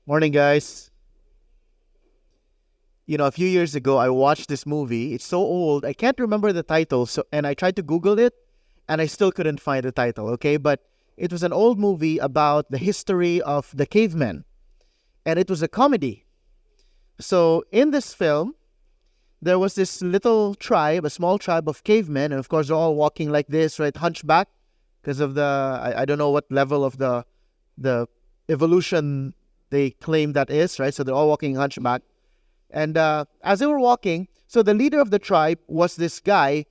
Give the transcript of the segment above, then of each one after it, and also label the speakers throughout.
Speaker 1: Morning, guys. A few years ago, I watched this movie. It's so old, I can't remember the title. And I tried to Google it, and I still couldn't find the title. Okay, but it was an old movie about the history of the cavemen, and it was a comedy. So in this film, there was this little tribe, a small tribe of cavemen, and of course, they're all walking like this, right, hunchback, because of I don't know what level of the evolution they claim that is, right? So they're all walking hunchback. And as they were walking, so the leader of the tribe was this guy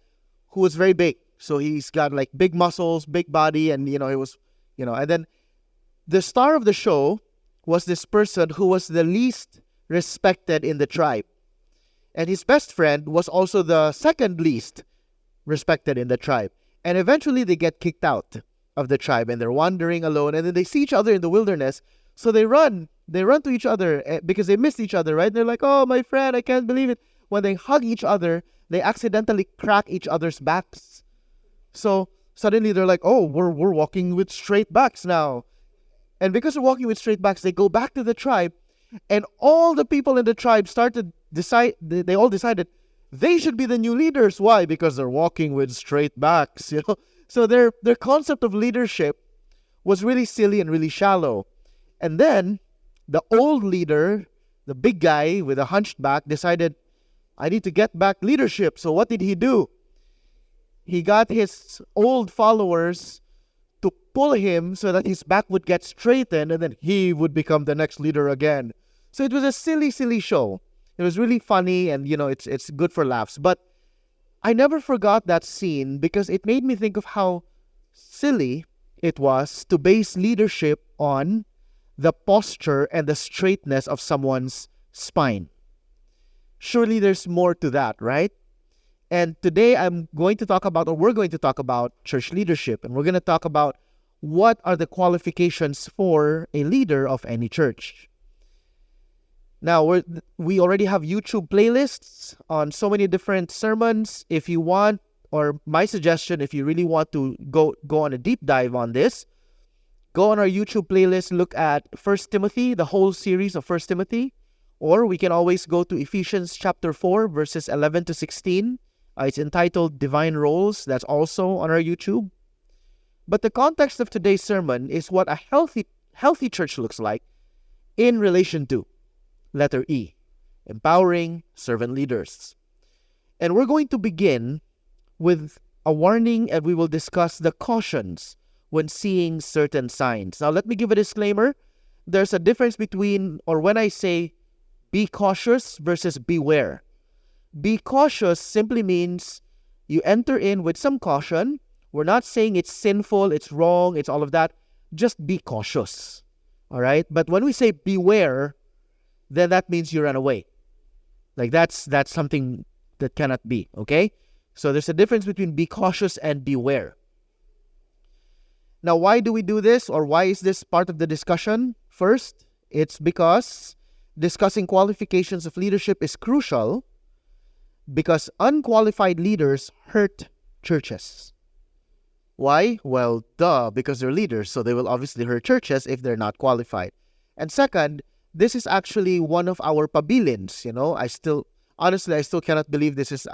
Speaker 1: who was very big. So he's got like big muscles, big body, and he was, and then the star of the show was this person who was the least respected in the tribe. And his best friend was also the second least respected in the tribe. And eventually they get kicked out of the tribe and they're wandering alone. And then they see each other in the wilderness. So they run to each other because they missed each other, right? They're like, oh, my friend, I can't believe it. When they hug each other, they accidentally crack each other's backs. So suddenly they're like, oh, we're walking with straight backs now. And because they're walking with straight backs, they go back to the tribe. And all the people in the tribe they all decided they should be the new leaders. Why? Because they're walking with straight backs, So their concept of leadership was really silly and really shallow. And then the old leader, the big guy with a hunched back, decided, I need to get back leadership. So what did he do? He got his old followers to pull him so that his back would get straightened and then he would become the next leader again. So it was a silly, silly show. It was really funny and, it's good for laughs. But I never forgot that scene because it made me think of how silly it was to base leadership on the posture and the straightness of someone's spine. Surely there's more to that, right? And today we're going to talk about church leadership. And we're going to talk about what are the qualifications for a leader of any church. Now, we already have YouTube playlists on so many different sermons. If you want, or my suggestion, if you really want to go on a deep dive on this, go on our YouTube playlist, look at 1 Timothy, the whole series of 1 Timothy. Or we can always go to Ephesians chapter 4, verses 11 to 16. It's entitled Divine Roles. That's also on our YouTube. But the context of today's sermon is what a healthy church looks like in relation to letter E, empowering servant leaders. And we're going to begin with a warning, and we will discuss the cautions when seeing certain signs. Now, let me give a disclaimer. There's a difference between, or when I say be cautious versus beware. Be cautious simply means you enter in with some caution. We're not saying it's sinful, it's wrong, it's all of that. Just be cautious. All right? But when we say beware, then that means you run away. Like that's something that cannot be, okay? So there's a difference between be cautious and beware. Now, why do we do this, or why is this part of the discussion? First, it's because discussing qualifications of leadership is crucial because unqualified leaders hurt churches. Why? Well, because they're leaders, so they will obviously hurt churches if they're not qualified. And second, this is actually one of our pabilins. I still cannot believe this is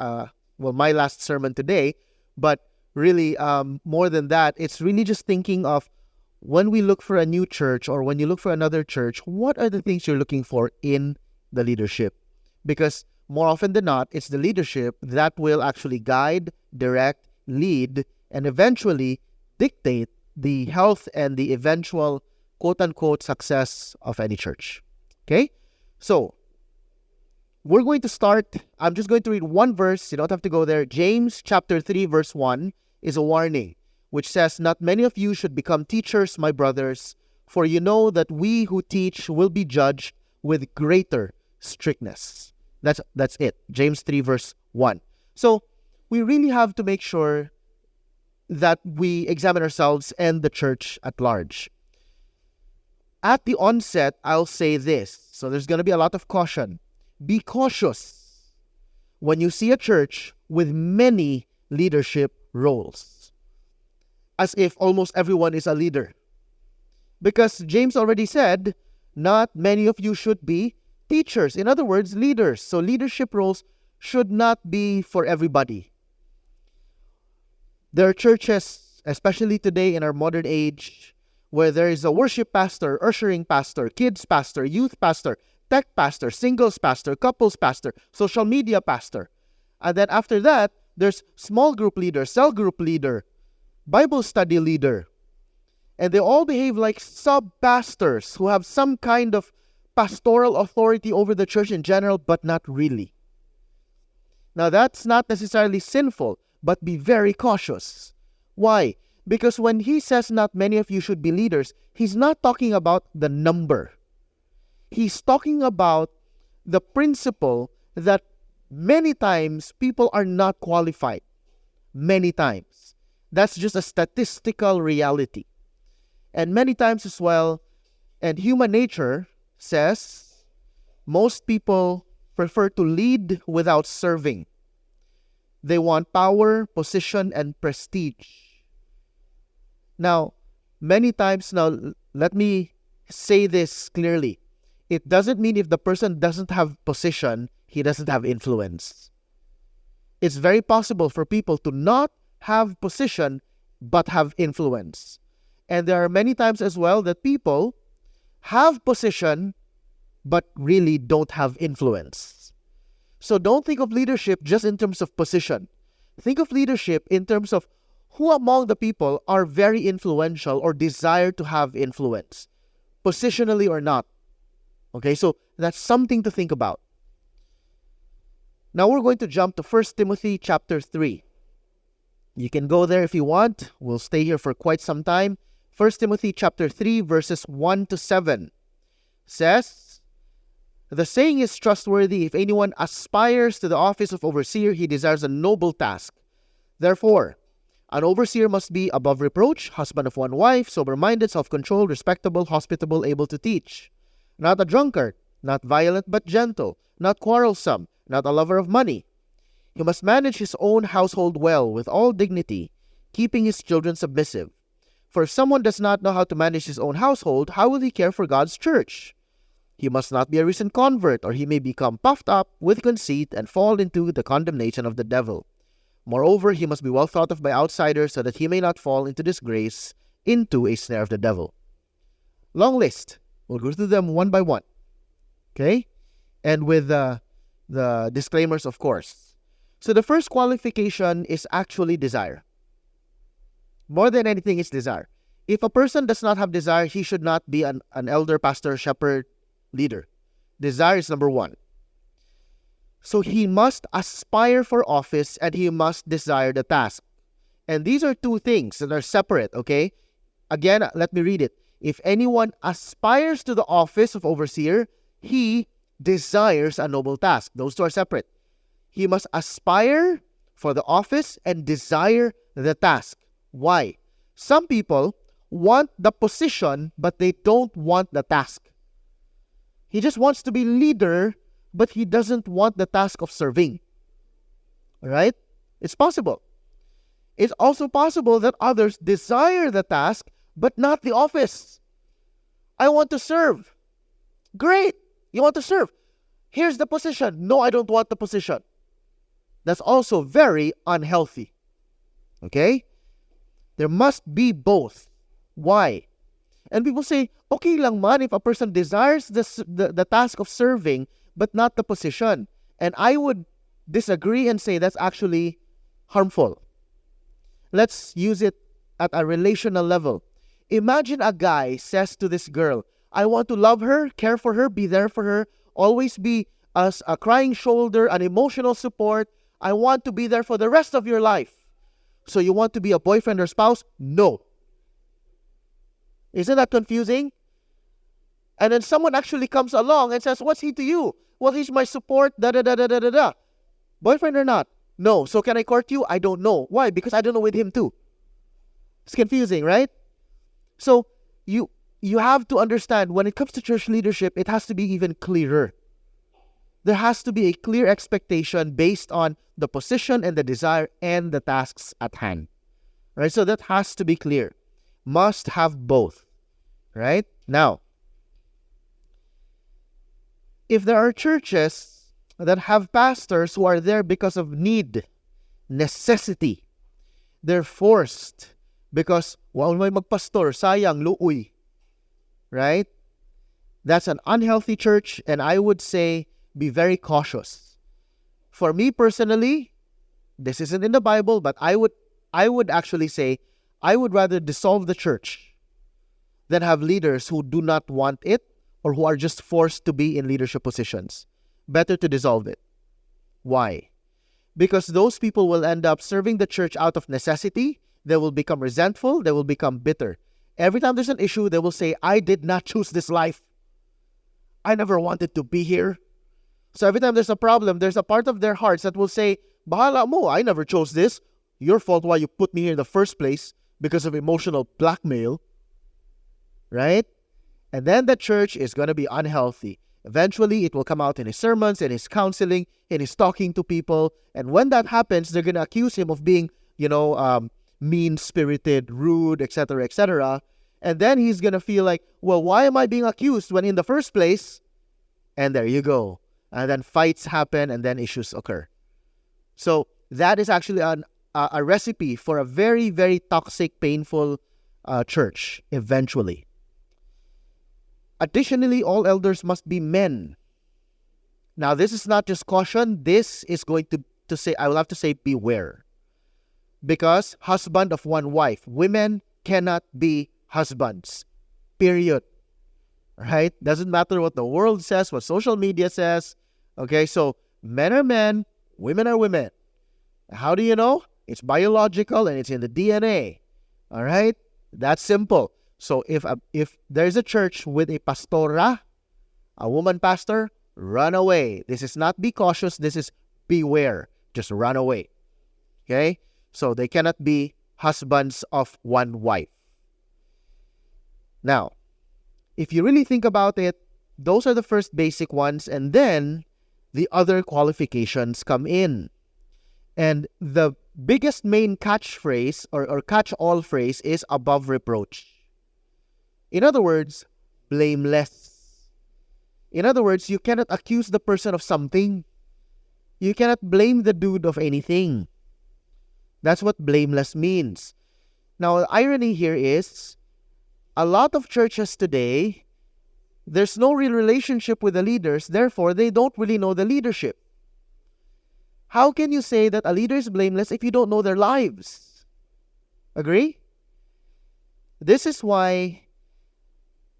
Speaker 1: my last sermon today. But really, more than that, it's really just thinking of when we look for a new church or when you look for another church, what are the things you're looking for in the leadership? Because more often than not, it's the leadership that will actually guide, direct, lead, and eventually dictate the health and the eventual quote-unquote success of any church. Okay? So, we're going to start. I'm just going to read one verse. You don't have to go there. James chapter 3, verse 1 is a warning, which says, Not many of you should become teachers, my brothers, for you know that we who teach will be judged with greater strictness. That's it. James 3, verse 1. So, we really have to make sure that we examine ourselves and the church at large. At the onset, I'll say this. So there's going to be a lot of caution. Be cautious when you see a church with many leadership roles, as if almost everyone is a leader. Because James already said not many of you should be teachers. In other words, leaders. So leadership roles should not be for everybody. There are churches, especially today in our modern age, where there is a worship pastor, ushering pastor, kids pastor, youth pastor, tech pastor, singles pastor, couples pastor, social media pastor. And then after that, there's small group leader, cell group leader, Bible study leader. And they all behave like sub-pastors who have some kind of pastoral authority over the church in general, but not really. Now, that's not necessarily sinful, but be very cautious. Why? Because when he says not many of you should be leaders, he's not talking about the number. He's talking about the principle that many times people are not qualified. Many times. That's just a statistical reality. And many times as well, and human nature says, most people prefer to lead without serving. They want power, position, and prestige. Now, many times now, let me say this clearly. It doesn't mean if the person doesn't have position, he doesn't have influence. It's very possible for people to not have position, but have influence. And there are many times as well that people have position, but really don't have influence. So don't think of leadership just in terms of position. Think of leadership in terms of who among the people are very influential or desire to have influence, positionally or not. Okay, so that's something to think about. Now we're going to jump to 1 Timothy chapter 3. You can go there if you want. We'll stay here for quite some time. 1 Timothy chapter 3 verses 1 to 7 says, "The saying is trustworthy. If anyone aspires to the office of overseer, he desires a noble task. Therefore, an overseer must be above reproach, husband of one wife, sober-minded, self-controlled, respectable, hospitable, able to teach. Not a drunkard, not violent but gentle, not quarrelsome, not a lover of money. He must manage his own household well, with all dignity, keeping his children submissive. For if someone does not know how to manage his own household, how will he care for God's church? He must not be a recent convert, or he may become puffed up with conceit and fall into the condemnation of the devil. Moreover, he must be well thought of by outsiders, so that he may not fall into disgrace, into a snare of the devil." Long list. We'll go through them one by one. Okay? And with the disclaimers, of course. So the first qualification is actually desire. More than anything, it's desire. If a person does not have desire, he should not be an elder, pastor, shepherd, leader. Desire is number one. So he must aspire for office and he must desire the task. And these are two things that are separate, okay? Again, let me read it. If anyone aspires to the office of overseer, he desires a noble task. Those two are separate. He must aspire for the office and desire the task. Why? Some people want the position, but they don't want the task. He just wants to be leader, but he doesn't want the task of serving. Right? It's possible. It's also possible that others desire the task, but not the office. I want to serve. Great. You want to serve. Here's the position. No, I don't want the position. That's also very unhealthy. Okay? There must be both. Why? And people say, okay lang man if a person desires the task of serving, but not the position. And I would disagree and say that's actually harmful. Let's use it at a relational level. Imagine a guy says to this girl, I want to love her, care for her, be there for her, always be as a crying shoulder, an emotional support. I want to be there for the rest of your life. So you want to be a boyfriend or spouse? No. Isn't that confusing? And then someone actually comes along and says, what's he to you? Well, he's my support, da-da-da-da-da-da-da. Boyfriend or not? No. So can I court you? I don't know. Why? Because I don't know with him too. It's confusing, right? So you have to understand when it comes to church leadership, it has to be even clearer. There has to be a clear expectation based on the position and the desire and the tasks at hand. Right? So that has to be clear. Must have both. Right? Now, If there are churches that have pastors who are there because of need, necessity, they're forced because, well, may magpastor, sayang, luoy. Right? That's an unhealthy church, and I would say be very cautious. For me personally, this isn't in the Bible, but I would actually say I would rather dissolve the church than have leaders who do not want it or who are just forced to be in leadership positions. Better to dissolve it. Why? Because those people will end up serving the church out of necessity. They will become resentful. They will become bitter. Every time there's an issue, they will say, I did not choose this life. I never wanted to be here. So every time there's a problem, there's a part of their hearts that will say, bahala mo, I never chose this. Your fault why you put me here in the first place because of emotional blackmail. Right? And then the church is going to be unhealthy. Eventually, it will come out in his sermons, in his counseling, in his talking to people. And when that happens, they're going to accuse him of being, mean-spirited, rude, etc., etc. And then he's going to feel like, well, why am I being accused when in the first place? And there you go. And then fights happen and then issues occur. So that is actually a recipe for a very, very toxic, painful church eventually. Additionally, all elders must be men. Now, this is not just caution. This is going to say, I will have to say, beware. Because husband of one wife, women cannot be husbands. Period. Right? Doesn't matter what the world says, what social media says. Okay, so men are men, women are women. How do you know? It's biological and it's in the DNA. All right? That's simple. So if there's a church with a pastora, a woman pastor, run away. This is not be cautious. This is beware. Just run away. Okay? So they cannot be husbands of one wife. Now, if you really think about it, those are the first basic ones, and then the other qualifications come in. And the biggest main catchphrase or catch-all phrase is above reproach. In other words, blameless. In other words, you cannot accuse the person of something. You cannot blame the dude of anything. That's what blameless means. Now, the irony here is, a lot of churches today, there's no real relationship with the leaders, therefore they don't really know the leadership. How can you say that a leader is blameless if you don't know their lives? Agree? This is why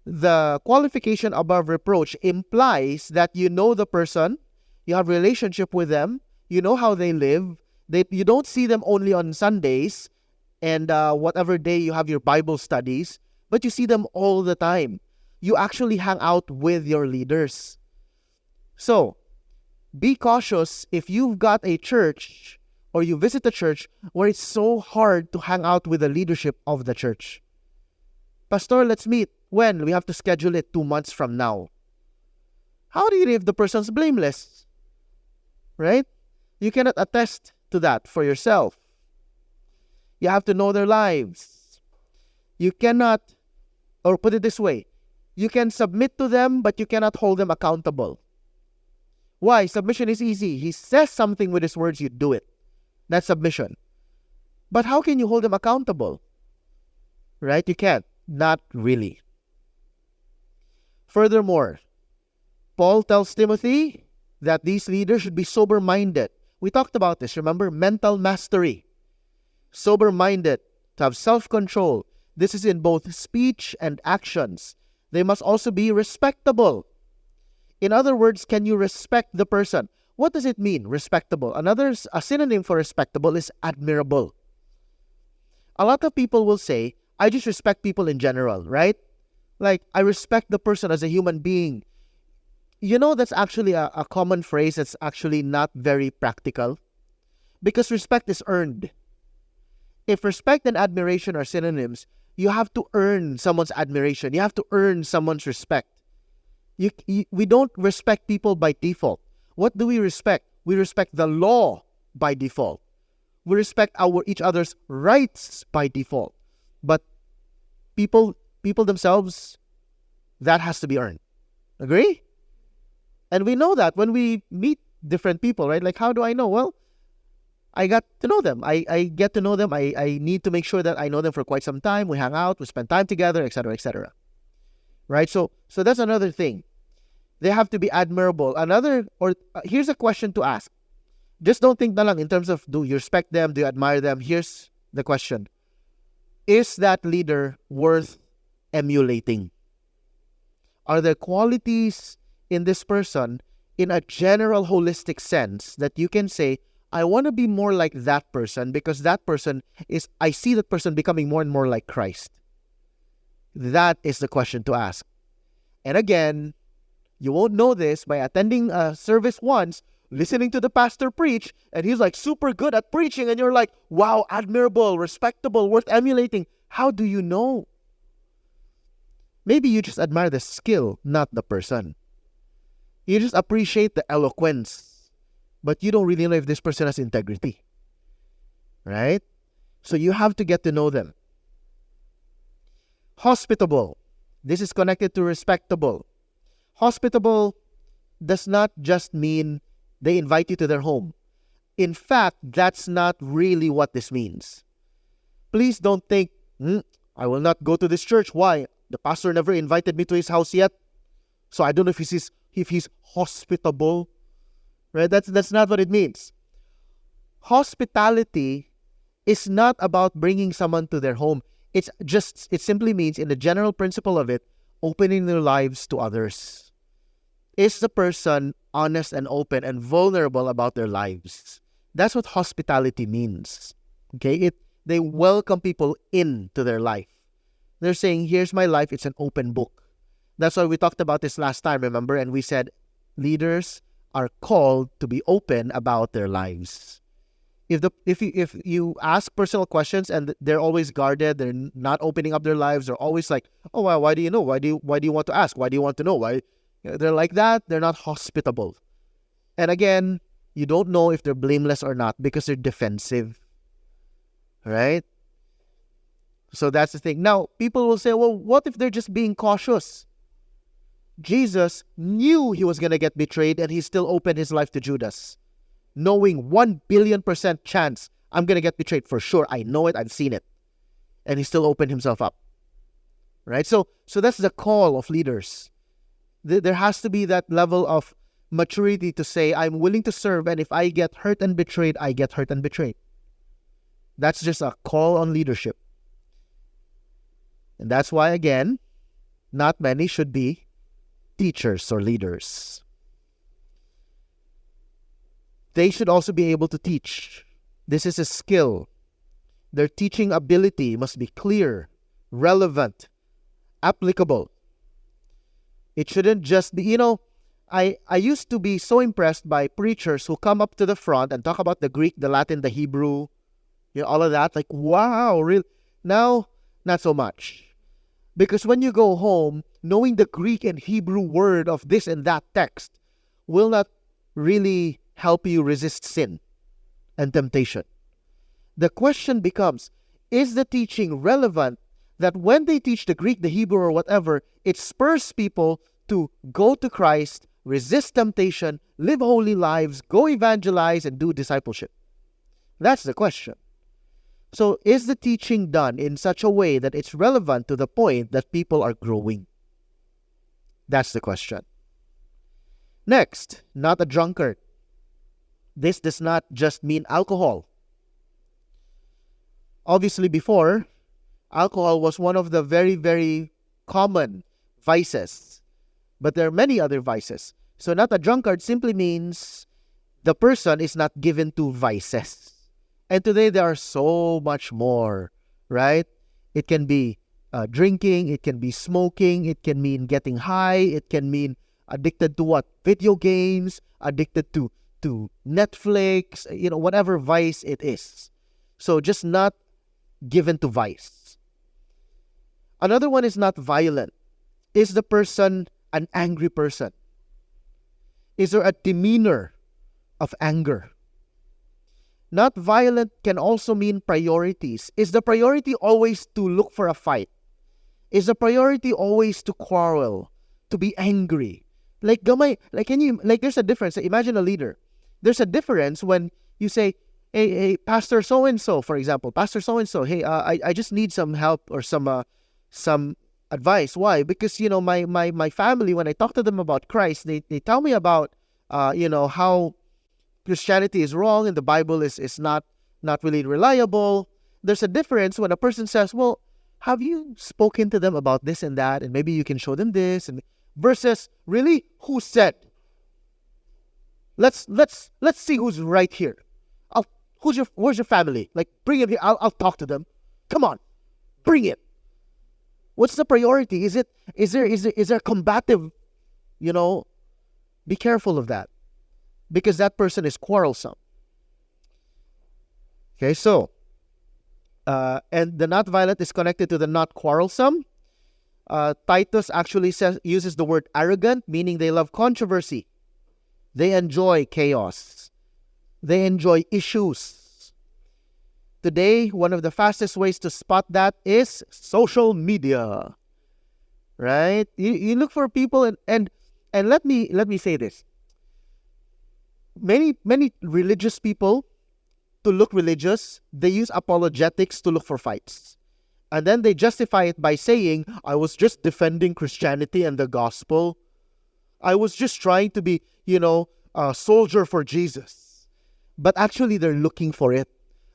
Speaker 1: the qualification above reproach implies that you know the person, you have a relationship with them, you know how they live, you don't see them only on Sundays and whatever day you have your Bible studies, but you see them all the time. You actually hang out with your leaders. So, be cautious if you've got a church or you visit a church where it's so hard to hang out with the leadership of the church. Pastor, let's meet. When? We have to schedule it 2 months from now. How do you know if the person's blameless? Right? You cannot attest to that for yourself. You have to know their lives. You cannot, or put it this way, you can submit to them, but you cannot hold them accountable. Why? Submission is easy. He says something with his words, you do it. That's submission. But how can you hold them accountable? Right? You can't. Not really. Furthermore, Paul tells Timothy that these leaders should be sober-minded. We talked about this, remember? Mental mastery. Sober-minded, to have self-control. This is in both speech and actions. They must also be respectable. In other words, can you respect the person? What does it mean, respectable? A synonym for respectable is admirable. A lot of people will say, I just respect people in general, right? Like, I respect the person as a human being. You know, that's actually a common phrase that's actually not very practical. Because respect is earned. If respect and admiration are synonyms, you have to earn someone's admiration. You have to earn someone's respect. We don't respect people by default. What do we respect? We respect the law by default. We respect each other's rights by default. But people themselves, that has to be earned. Agree? And we know that when we meet different people, right? Like, how do I know? Well, I got to know them. I get to know them. I need to make sure that I know them for quite some time. We hang out, we spend time together, etc., etc. Right? So that's another thing. They have to be admirable. Here's a question to ask. Just don't think na lang in terms of, do you respect them? Do you admire them? Here's the question. Is that leader worth emulating? Are there qualities in this person in a general holistic sense that you can say, I want to be more like that person because that person I see that person becoming more and more like Christ? That is the question to ask. And again, you won't know this by attending a service once, listening to the pastor preach, and he's like super good at preaching, and you're like, wow, admirable, respectable, worth emulating. How do you know? Maybe you just admire the skill, not the person. You just appreciate the eloquence, but you don't really know if this person has integrity. Right? So you have to get to know them. Hospitable. This is connected to respectable. Hospitable does not just mean they invite you to their home. In fact, that's not really what this means. Please don't think, I will not go to this church. Why? The pastor never invited me to his house yet. So I don't know if he's hospitable. Right? That's not what it means. Hospitality is not about bringing someone to their home. It simply means, in the general principle of it, opening their lives to others. Is the person honest and open and vulnerable about their lives? That's what hospitality means. Okay? They welcome people into their life. They're saying, here's my life, it's an open book. That's why we talked about this last time, remember? And we said leaders are called to be open about their lives. If you ask personal questions and they're always guarded, they're not opening up their lives, they're always like, oh, well, why do you know? Why do you want to ask? Why do you want to know? Why? They're like that. They're not hospitable. And again, you don't know if they're blameless or not because they're defensive. Right? So that's the thing. Now, people will say, well, what if they're just being cautious? Jesus knew he was going to get betrayed and he still opened his life to Judas, knowing 1,000,000,000% chance I'm going to get betrayed for sure. I know it. I've seen it. And he still opened himself up. Right? So that's the call of leaders. There has to be that level of maturity to say, I'm willing to serve, and if I get hurt and betrayed, I get hurt and betrayed. That's just a call on leadership. And that's why, again, not many should be teachers or leaders. They should also be able to teach. This is a skill. Their teaching ability must be clear, relevant, applicable. It shouldn't just be, I used to be so impressed by preachers who come up to the front and talk about the Greek, the Latin, the Hebrew, all of that. Like, wow, real. Now, not so much. Because when you go home, knowing the Greek and Hebrew word of this and that text will not really help you resist sin and temptation. The question becomes, is the teaching relevant that when they teach the Greek, the Hebrew, or whatever, it spurs people to go to Christ, resist temptation, live holy lives, go evangelize, and do discipleship? That's the question. So is the teaching done in such a way that it's relevant to the point that people are growing? That's the question. Next, not a drunkard. This does not just mean alcohol. Obviously, before, alcohol was one of the very, very common vices. But there are many other vices. So not a drunkard simply means the person is not given to vices. And today there are so much more, right? It can be drinking, it can be smoking, it can mean getting high, it can mean addicted to what? Video games, addicted to Netflix, whatever vice it is. So just not given to vice. Another one is not violent. Is the person an angry person? Is there a demeanor of anger? Not violent can also mean priorities. Is the priority always to look for a fight? Is the priority always to quarrel, to be angry? Like gamay, like can you like there's a difference. Imagine a leader. There's a difference when you say, hey, Pastor so and so, for example, Pastor so and so, hey, I just need some help or some advice. Why? Because my family, when I talk to them about Christ, they tell me about how Christianity is wrong and the Bible is not really reliable. There's a difference when a person says, well, have you spoken to them about this and that, and maybe you can show them this, and versus really, who said? Let's see who's right here. Where's your family? Like, bring it here. I'll talk to them. Come on, bring it. What's the priority? Is there combative? Be careful of that, because that person is quarrelsome. Okay, so and the not violent is connected to the not quarrelsome. Titus actually uses the word arrogant, meaning they love controversy. They enjoy chaos. They enjoy issues. Today, one of the fastest ways to spot that is social media. Right? You look for people and let me say this. Many religious people, to look religious, they use apologetics to look for fights. And then they justify it by saying, I was just defending Christianity and the gospel. I was just trying to be, a soldier for Jesus. But actually, they're looking for it.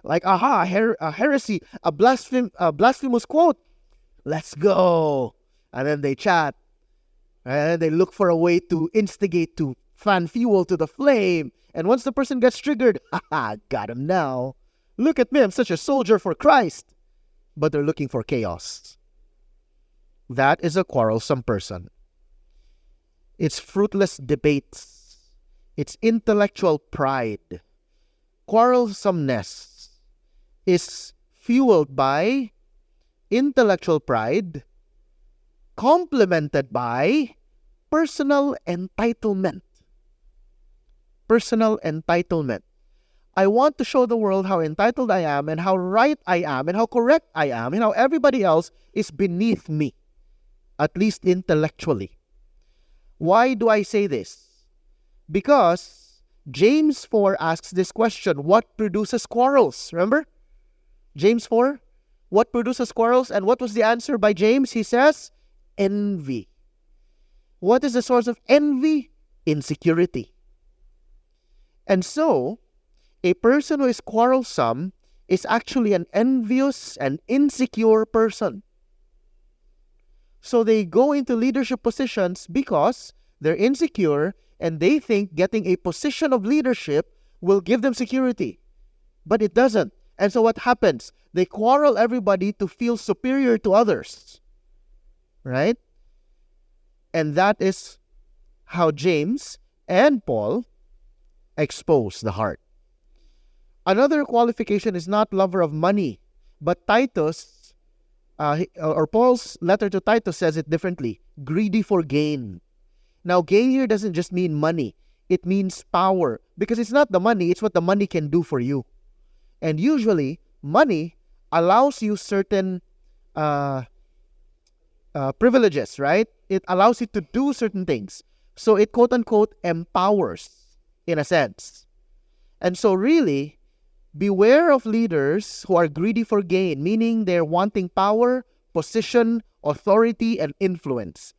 Speaker 1: Like, a heresy, a blasphemous quote. Let's go. And then they chat. And they look for a way to instigate, to fan fuel to the flame. And once the person gets triggered, got him now. Look at me, I'm such a soldier for Christ. But they're looking for chaos. That is a quarrelsome person. It's fruitless debates. It's intellectual pride. Quarrelsomeness is fueled by intellectual pride, complemented by personal entitlement. Personal entitlement. I want to show the world how entitled I am and how right I am and how correct I am and how everybody else is beneath me, at least intellectually. Why do I say this? Because James 4 asks this question, what produces quarrels? Remember? James 4, what produces quarrels? And what was the answer by James? He says, envy. What is the source of envy? Insecurity. And so, a person who is quarrelsome is actually an envious and insecure person. So they go into leadership positions because they're insecure and they think getting a position of leadership will give them security. But it doesn't. And so what happens? They quarrel everybody to feel superior to others. Right? And that is how James and Paul expose the heart. Another qualification is not lover of money, but Titus, or Paul's letter to Titus says it differently, greedy for gain. Now, gain here doesn't just mean money. It means power, because it's not the money, it's what the money can do for you. And usually, money allows you certain privileges, right? It allows you to do certain things. So it quote-unquote empowers, in a sense. And so really, beware of leaders who are greedy for gain, meaning they're wanting power, position, authority, and influence.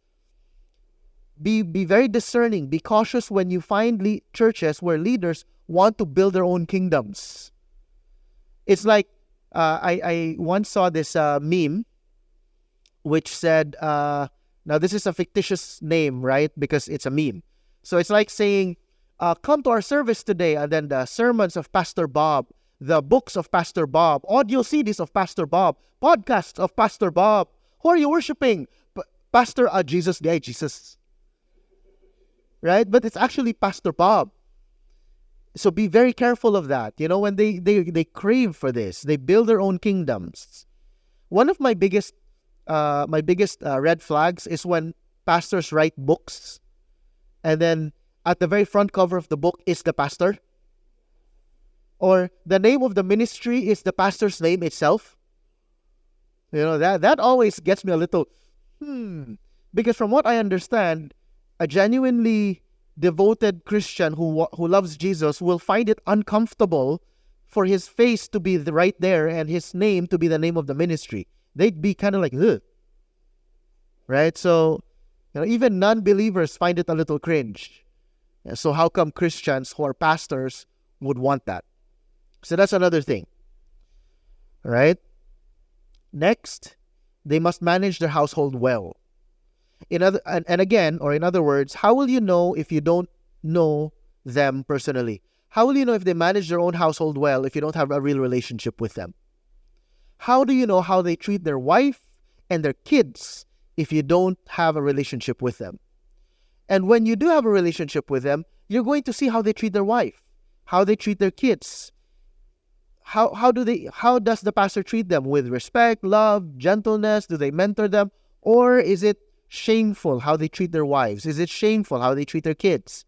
Speaker 1: Be very discerning. Be cautious when you find churches where leaders want to build their own kingdoms. It's like, I once saw this meme which said, now this is a fictitious name, right? Because it's a meme. So it's like saying, come to our service today, and then the sermons of Pastor Bob, the books of Pastor Bob, audio CDs of Pastor Bob, podcasts of Pastor Bob. Who are you worshiping? Pastor Jesus, the Jesus. Right? But it's actually Pastor Bob. So be very careful of that. When they crave for this, they build their own kingdoms. One of my biggest red flags is when pastors write books, and then at the very front cover of the book is the pastor, or the name of the ministry is the pastor's name itself. That always gets me a little, because from what I understand, A genuinely devoted Christian who loves Jesus will find it uncomfortable for his face to be right there and his name to be the name of the ministry. They'd be kind of like, ugh. Right? So, even non-believers find it a little cringe. So how come Christians who are pastors would want that? So that's another thing. All right? Next, they must manage their household well. In other words, how will you know if you don't know them personally? How will you know if they manage their own household well if you don't have a real relationship with them? How do you know how they treat their wife and their kids if you don't have a relationship with them? And when you do have a relationship with them, you're going to see how they treat their wife, how they treat their kids. How does the pastor treat them? With respect, love, gentleness? Do they mentor them? Or is it shameful how they treat their wives? Is it shameful how they treat their kids?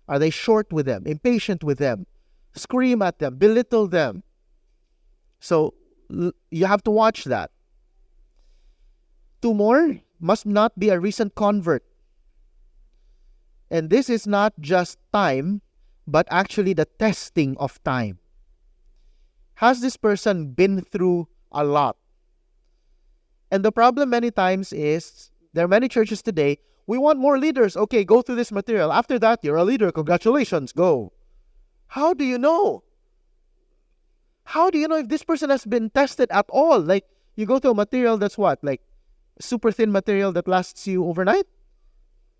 Speaker 1: Are they short with them, impatient with them, scream at them, belittle them? So you have to watch that. 2 more, must not be a recent convert. And this is not just time, but actually the testing of time. Has this person been through a lot? And the problem many times is, there are many churches today, we want more leaders. Okay, go through this material. After that, you're a leader. Congratulations, go. How do you know? How do you know if this person has been tested at all? Like, you go to a material that's what? Like, super thin material that lasts you overnight?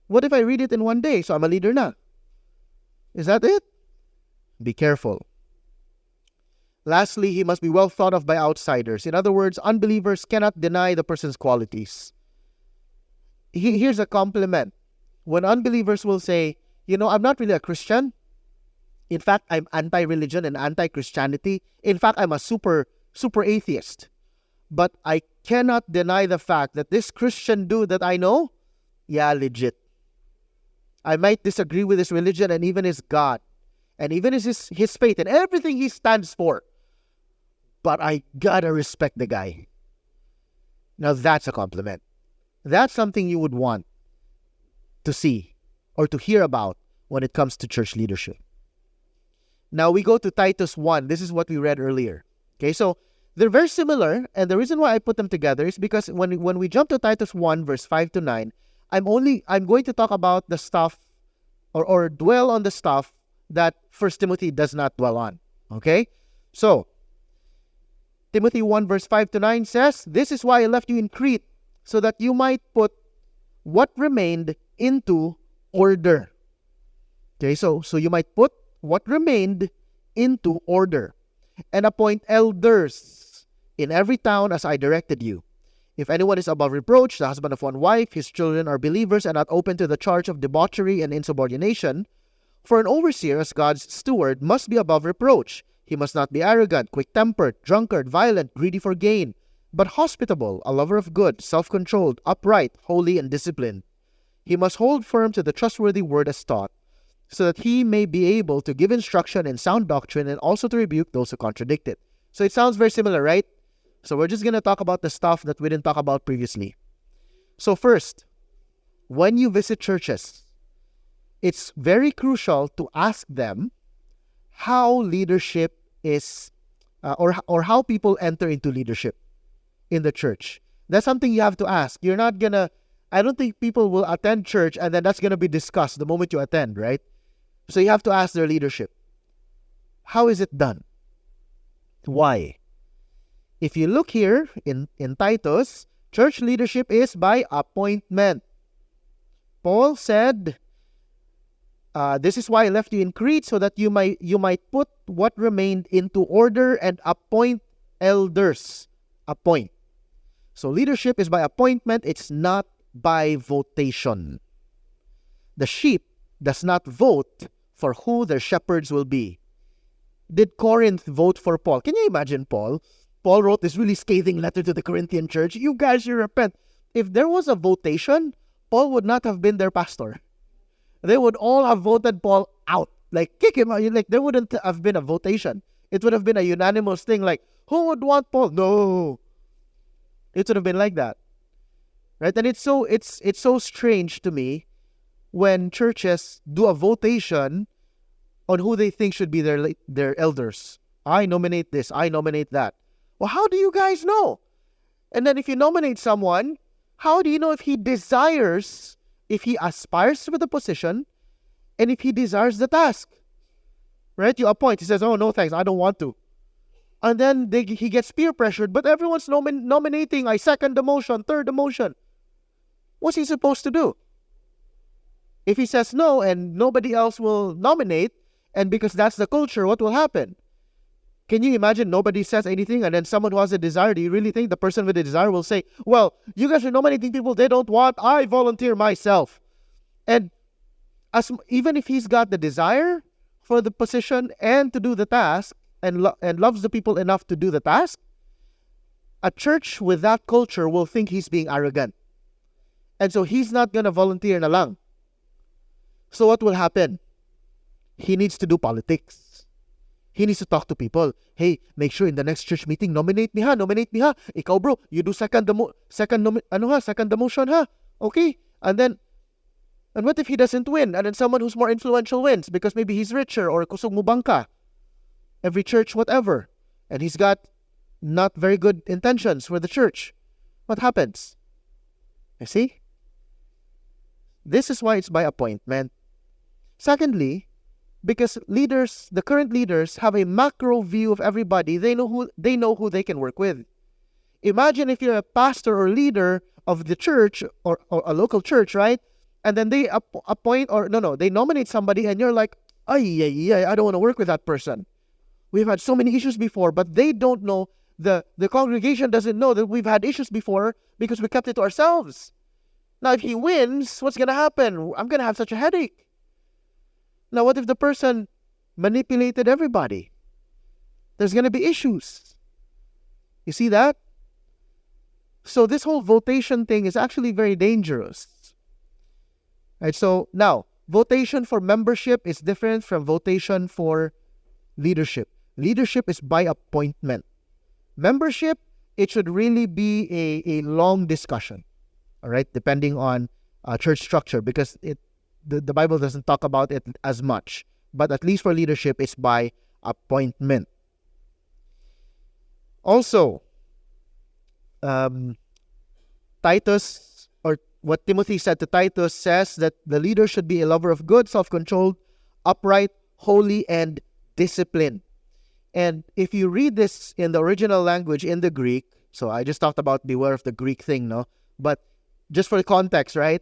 Speaker 1: What if I read it in 1 day? So I'm a leader now. Is that it? Be careful. Lastly, he must be well thought of by outsiders. In other words, unbelievers cannot deny the person's qualities. Here's a compliment. When unbelievers will say, I'm not really a Christian. In fact, I'm anti-religion and anti-Christianity. In fact, I'm a super atheist. But I cannot deny the fact that this Christian dude that I know, legit. I might disagree with his religion and even his God. And even his faith and everything he stands for. But I gotta respect the guy. Now that's a compliment. That's something you would want to see or to hear about when it comes to church leadership. Now we go to Titus 1. This is what we read earlier. Okay, so they're very similar, and the reason why I put them together is because when we jump to Titus 1, verse 5 to 9, I'm going to talk about the stuff or dwell on the stuff that 1 Timothy does not dwell on. Okay? So, Timothy 1 verse 5 to 9 says, "This is why I left you in Crete, so that you might put what remained into order." Okay, so you might put what remained into order, and appoint elders in every town as I directed you. If anyone is above reproach, the husband of one wife, his children are believers and not open to the charge of debauchery and insubordination. For an overseer, as God's steward, must be above reproach. He must not be arrogant, quick-tempered, drunkard, violent, greedy for gain, but hospitable, a lover of good, self-controlled, upright, holy, and disciplined. He must hold firm to the trustworthy word as taught, so that he may be able to give instruction in sound doctrine and also to rebuke those who contradict it. So it sounds very similar, right? So we're just going to talk about the stuff that we didn't talk about previously. So first, when you visit churches, it's very crucial to ask them how leadership is, or how people enter into leadership in the church. That's something you have to ask. I don't think people will attend church and then that's going to be discussed the moment you attend, right? So you have to ask their leadership. How is it done? Why? If you look here in Titus, church leadership is by appointment. Paul said, this is why I left you in Crete, so that you might put what remained into order and appoint elders. Appoint. So leadership is by appointment. It's not by votation. The sheep does not vote for who their shepherds will be. Did Corinth vote for Paul? Can you imagine Paul? Paul wrote this really scathing letter to the Corinthian church. You guys should repent. If there was a votation, Paul would not have been their pastor. They would all have voted Paul out. Like, kick him out. Like, there wouldn't have been a votation. It would have been a unanimous thing. Like, who would want Paul? No. It would have been like that. Right? And it's so strange to me when churches do a votation on who they think should be their elders. I nominate this, I nominate that. Well, how do you guys know? And then if you nominate someone, how do you know if he desires, if he aspires for the position, and if he desires the task? Right? You appoint. He says, oh, no thanks, I don't want to. And then he gets peer pressured, but everyone's nominating. I second the motion, third the motion. What's he supposed to do? If he says no and nobody else will nominate, and because that's the culture, what will happen? Can you imagine nobody says anything and then someone who has a desire, do you really think the person with the desire will say, well, you guys are nominating people they don't want, I volunteer myself? And even if he's got the desire for the position and to do the task and loves the people enough to do the task, a church with that culture will think he's being arrogant. And so he's not going to volunteer na lang. So what will happen? He needs to do politics. He needs to talk to people. Hey, make sure in the next church meeting, nominate me ha. Ikaw bro, you do second the motion ha. Okay? And what if he doesn't win? And then someone who's more influential wins because maybe he's richer or kusog mo bangka. Every church, whatever. And he's got not very good intentions for the church. What happens? You see? This is why it's by appointment. Secondly, because leaders, the current leaders, have a macro view of everybody. They know who they can work with. Imagine if you're a pastor or leader of the church or a local church, right? And then they they nominate somebody and you're like, I don't want to work with that person. We've had so many issues before, but they don't know, the congregation doesn't know that we've had issues before because we kept it to ourselves. Now, if he wins, what's going to happen? I'm going to have such a headache. Now, what if the person manipulated everybody? There's going to be issues. You see that? So this whole votation thing is actually very dangerous. Right? So now, votation for membership is different from votation for leadership. Leadership is by appointment. Membership, it should really be a long discussion. All right, depending on church structure, because the Bible doesn't talk about it as much. But at least for leadership, it's by appointment. Also, Titus, or what Timothy said to Titus, says that the leader should be a lover of good, self-controlled, upright, holy, and disciplined. And if you read this in the original language, in the Greek, so I just talked about beware of the Greek thing, no? But just for the context, right?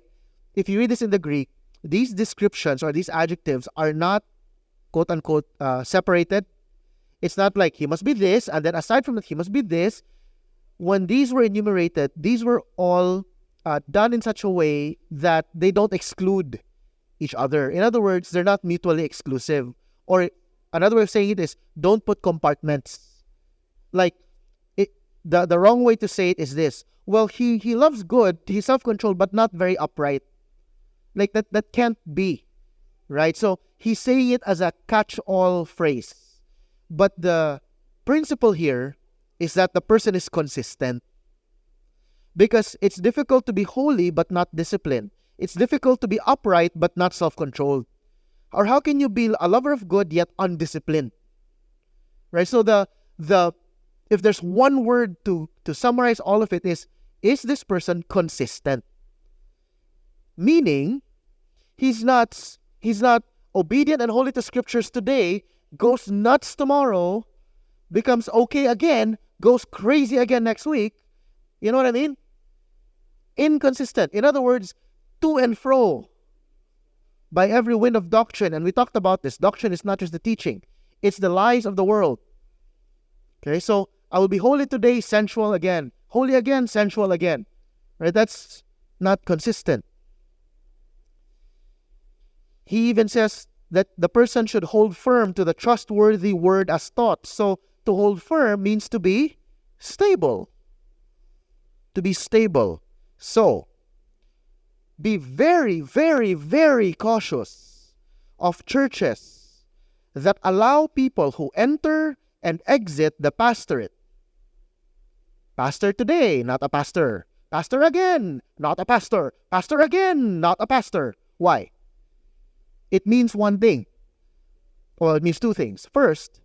Speaker 1: If you read this in the Greek, these descriptions or these adjectives are not, quote-unquote, separated. It's not like he must be this, and then aside from that, he must be this. When these were enumerated, these were all done in such a way that they don't exclude each other. In other words, they're not mutually exclusive. Or another way of saying it is, don't put compartments. Like, the wrong way to say it is this. Well, he loves good, he's self-controlled, but not very upright. Like, that can't be, right? So, he's saying it as a catch-all phrase. But the principle here is that the person is consistent. Because it's difficult to be holy but not disciplined. It's difficult to be upright but not self-controlled. Or how can you be a lover of good yet undisciplined? Right? So if there's one word to summarize all of it is this person consistent? Meaning, he's not obedient and holy to scriptures today, goes nuts tomorrow, becomes okay again, goes crazy again next week. You know what I mean? Inconsistent. In other words, to and fro by every wind of doctrine. And we talked about this. Doctrine is not just the teaching. It's the lies of the world. Okay, so I will be holy today, sensual again. Holy again, sensual again. Right? That's not consistent. He even says that the person should hold firm to the trustworthy word as taught. So to hold firm means to be stable. To be stable. So, be very, very, very cautious of churches that allow people who enter and exit the pastorate. Pastor today, not a pastor. Pastor again, not a pastor. Pastor again, not a pastor. Why? it means one thing. Well, it means two things. First,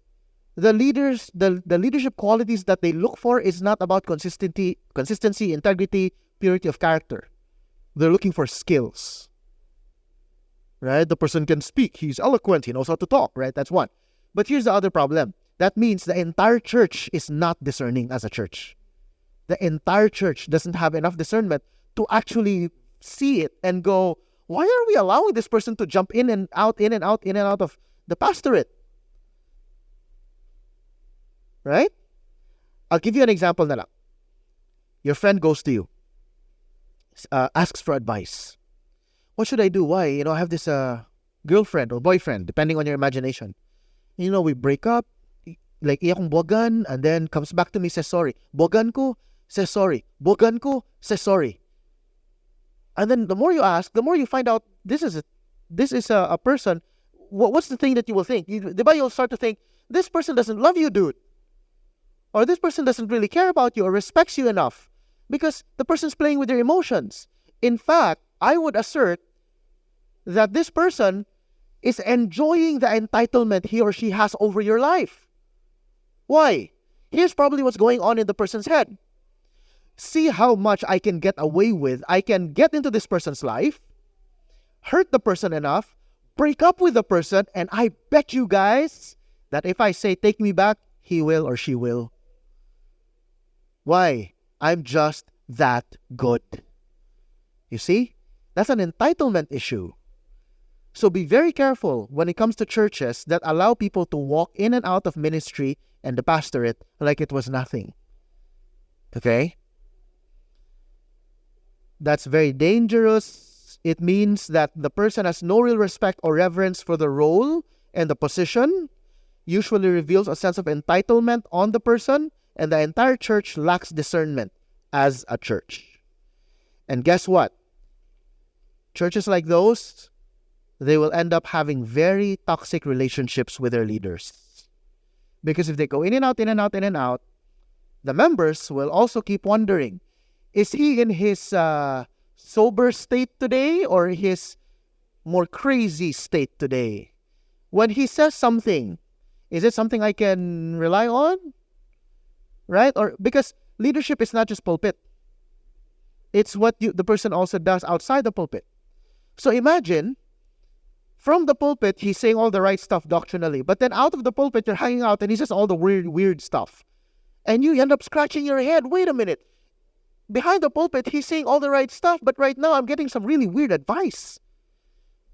Speaker 1: the leadership qualities that they look for is not about consistency, integrity, purity of character. They're looking for skills. Right? The person can speak. He's eloquent. He knows how to talk. Right? That's one. But here's the other problem. That means the entire church is not discerning as a church. The entire church doesn't have enough discernment to actually see it and go, why are we allowing this person to jump in and out, in and out, in and out of the pastorate? Right? I'll give you an example na lang. Your friend goes to you, asks for advice. What should I do? Why? I have this girlfriend or boyfriend, depending on your imagination. We break up, like iya kong bogan, and then comes back to me, says sorry. Bogan ko, says sorry. Bogan ko, says sorry. And then the more you ask, the more you find out this is a person. What's the thing that you will think? You'll start to think, this person doesn't love you, dude. Or this person doesn't really care about you or respects you enough because the person's playing with your emotions. In fact, I would assert that this person is enjoying the entitlement he or she has over your life. Why? Here's probably what's going on in the person's head. See how much I can get away with. I can get into this person's life, hurt the person enough, break up with the person, and I bet you guys that if I say, take me back, he will or she will. Why? I'm just that good. You see? That's an entitlement issue. So be very careful when it comes to churches that allow people to walk in and out of ministry and the pastorate like it was nothing. Okay? That's very dangerous. It means that the person has no real respect or reverence for the role and the position, usually reveals a sense of entitlement on the person, and the entire church lacks discernment as a church. And guess what? Churches like those, they will end up having very toxic relationships with their leaders. Because if they go in and out, in and out, in and out, the members will also keep wondering, is he in his sober state today or his more crazy state today? When he says something, is it something I can rely on? Right? Or because leadership is not just pulpit. It's what the person also does outside the pulpit. So imagine, from the pulpit, he's saying all the right stuff doctrinally. But then out of the pulpit, you're hanging out and he says all the weird stuff. And you end up scratching your head. Wait a minute. Behind the pulpit, he's saying all the right stuff. But right now, I'm getting some really weird advice.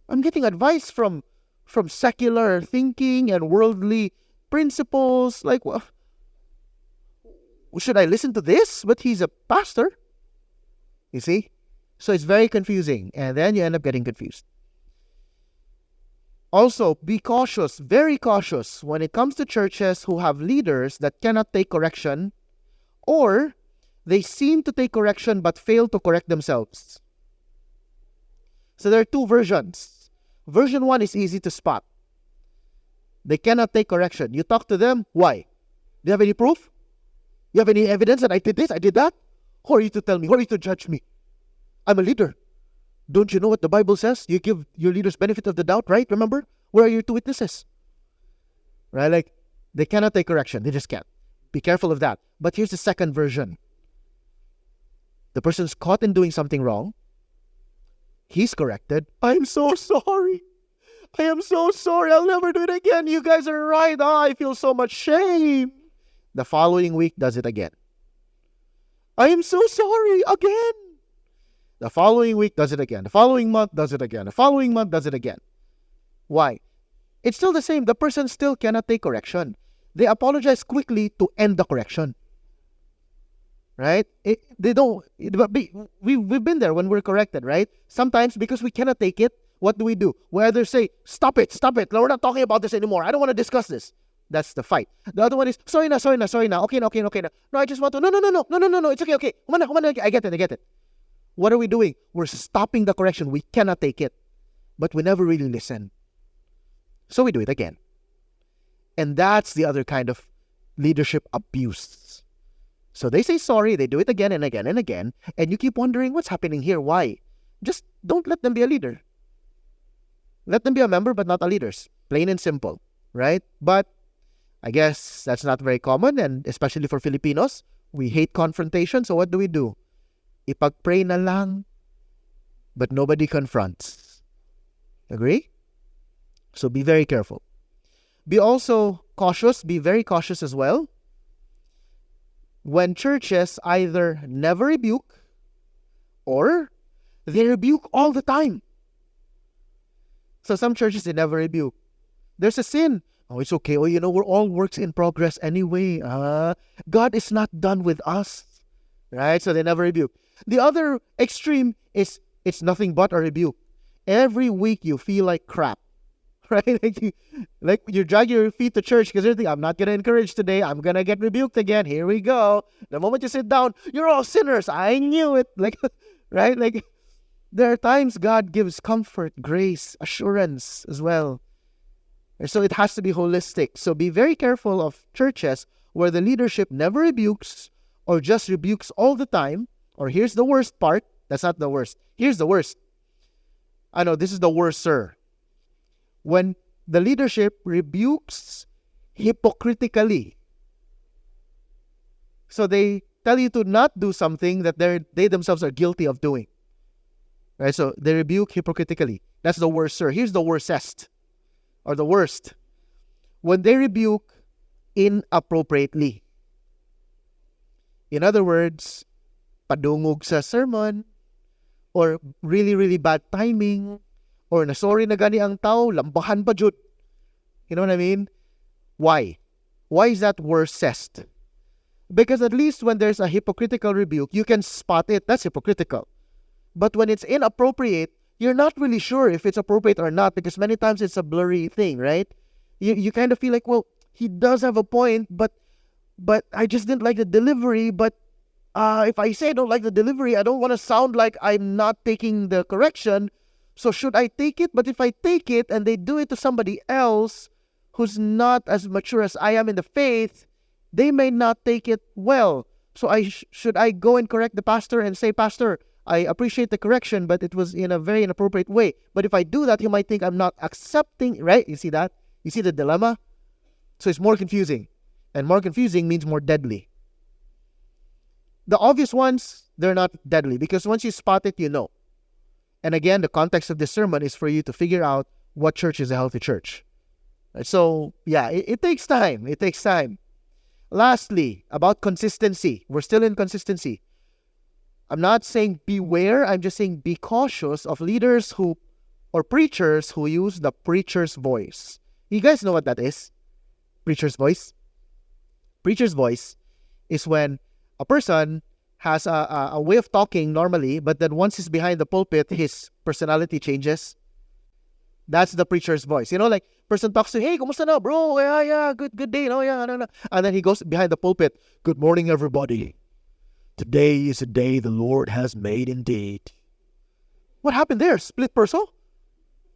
Speaker 1: I'm getting advice from secular thinking and worldly principles. Like, well, should I listen to this? But he's a pastor. You see? So it's very confusing. And then you end up getting confused. Also, be cautious, very cautious, when it comes to churches who have leaders that cannot take correction, or they seem to take correction but fail to correct themselves. So there are two versions. Version 1 is easy to spot. They cannot take correction. You talk to them, why? Do you have any proof? You have any evidence that I did this, I did that? Who are you to tell me? Who are you to judge me? I'm a leader. Don't you know what the Bible says? You give your leaders benefit of the doubt, right? Remember? Where are your two witnesses? Right? Like, they cannot take correction. They just can't. Be careful of that. But here's the second version. The person's caught in doing something wrong. He's corrected. I'm so sorry. I am so sorry. I'll never do it again. You guys are right. Oh, I feel so much shame. The following week does it again. I am so sorry. Again. The following week does it again. The following month does it again. The following month does it again. Why? It's still the same. The person still cannot take correction. They apologize quickly to end the correction. Right? They don't. We've been there when we're corrected, right? Sometimes because we cannot take it, what do? We either say, stop it. No, we're not talking about this anymore. I don't want to discuss this. That's the fight. The other one is, sorry na. Okay na. No, I just want to, no. It's okay. Humana. I get it. What are we doing? We're stopping the correction. We cannot take it. But we never really listen. So we do it again. And that's the other kind of leadership abuse. So they say sorry, they do it again and again and again, and you keep wondering what's happening here, why? Just don't let them be a leader. Let them be a member, but not a leaders. Plain and simple, right? But I guess that's not very common, and especially for Filipinos, we hate confrontation. So what do? Ipag-pray na lang, but nobody confronts. Agree? So be very careful. Be also cautious. Be very cautious as well when churches either never rebuke or they rebuke all the time. So some churches, they never rebuke. There's a sin. Oh, it's okay. Oh, we're all works in progress anyway. God is not done with us. Right? So they never rebuke. The other extreme is it's nothing but a rebuke. Every week you feel like crap. Right? Like you drag your feet to church because you think, I'm not going to encourage today. I'm going to get rebuked again. Here we go. The moment you sit down, you're all sinners. I knew it. Like, right? Like, there are times God gives comfort, grace, assurance as well. And so it has to be holistic. So be very careful of churches where the leadership never rebukes or just rebukes all the time. Or here's the worst part. That's not the worst. Here's the worst. I know this is the worst, sir. When the leadership rebukes hypocritically. So they tell you to not do something that they themselves are guilty of doing. Right? So they rebuke hypocritically. That's the worst, sir. Here's the worstest. Or the worst. When they rebuke inappropriately. In other words, padungog sa sermon, or really, really bad timing, or nasorry na gani ang tao, lambahan pa jud. You know what I mean? Why? Why is that worstest? Because at least when there's a hypocritical rebuke, you can spot it. That's hypocritical. But when it's inappropriate, you're not really sure if it's appropriate or not, because many times it's a blurry thing, right? You kind of feel like, well, he does have a point, but I just didn't like the delivery. But if I say I don't like the delivery, I don't want to sound like I'm not taking the correction. So should I take it? But if I take it and they do it to somebody else who's not as mature as I am in the faith, they may not take it well. So should I go and correct the pastor and say, Pastor, I appreciate the correction, but it was in a very inappropriate way. But if I do that, he might think I'm not accepting, right? You see that? You see the dilemma? So it's more confusing. And more confusing means more deadly. The obvious ones, they're not deadly because once you spot it, you know. And again, the context of this sermon is for you to figure out what church is a healthy church. So, yeah, it takes time. It takes time. Lastly, about consistency. We're still in consistency. I'm not saying beware. I'm just saying be cautious of leaders or preachers who use the preacher's voice. You guys know what that is? Preacher's voice? Preacher's voice is when a person has a way of talking normally, but then once he's behind the pulpit, his personality changes. That's the preacher's voice. Like person talks to you, hey, kumusta na, bro? Yeah, good day. No. And then he goes behind the pulpit, good morning, everybody. Today is a day the Lord has made indeed. What happened there? Split person?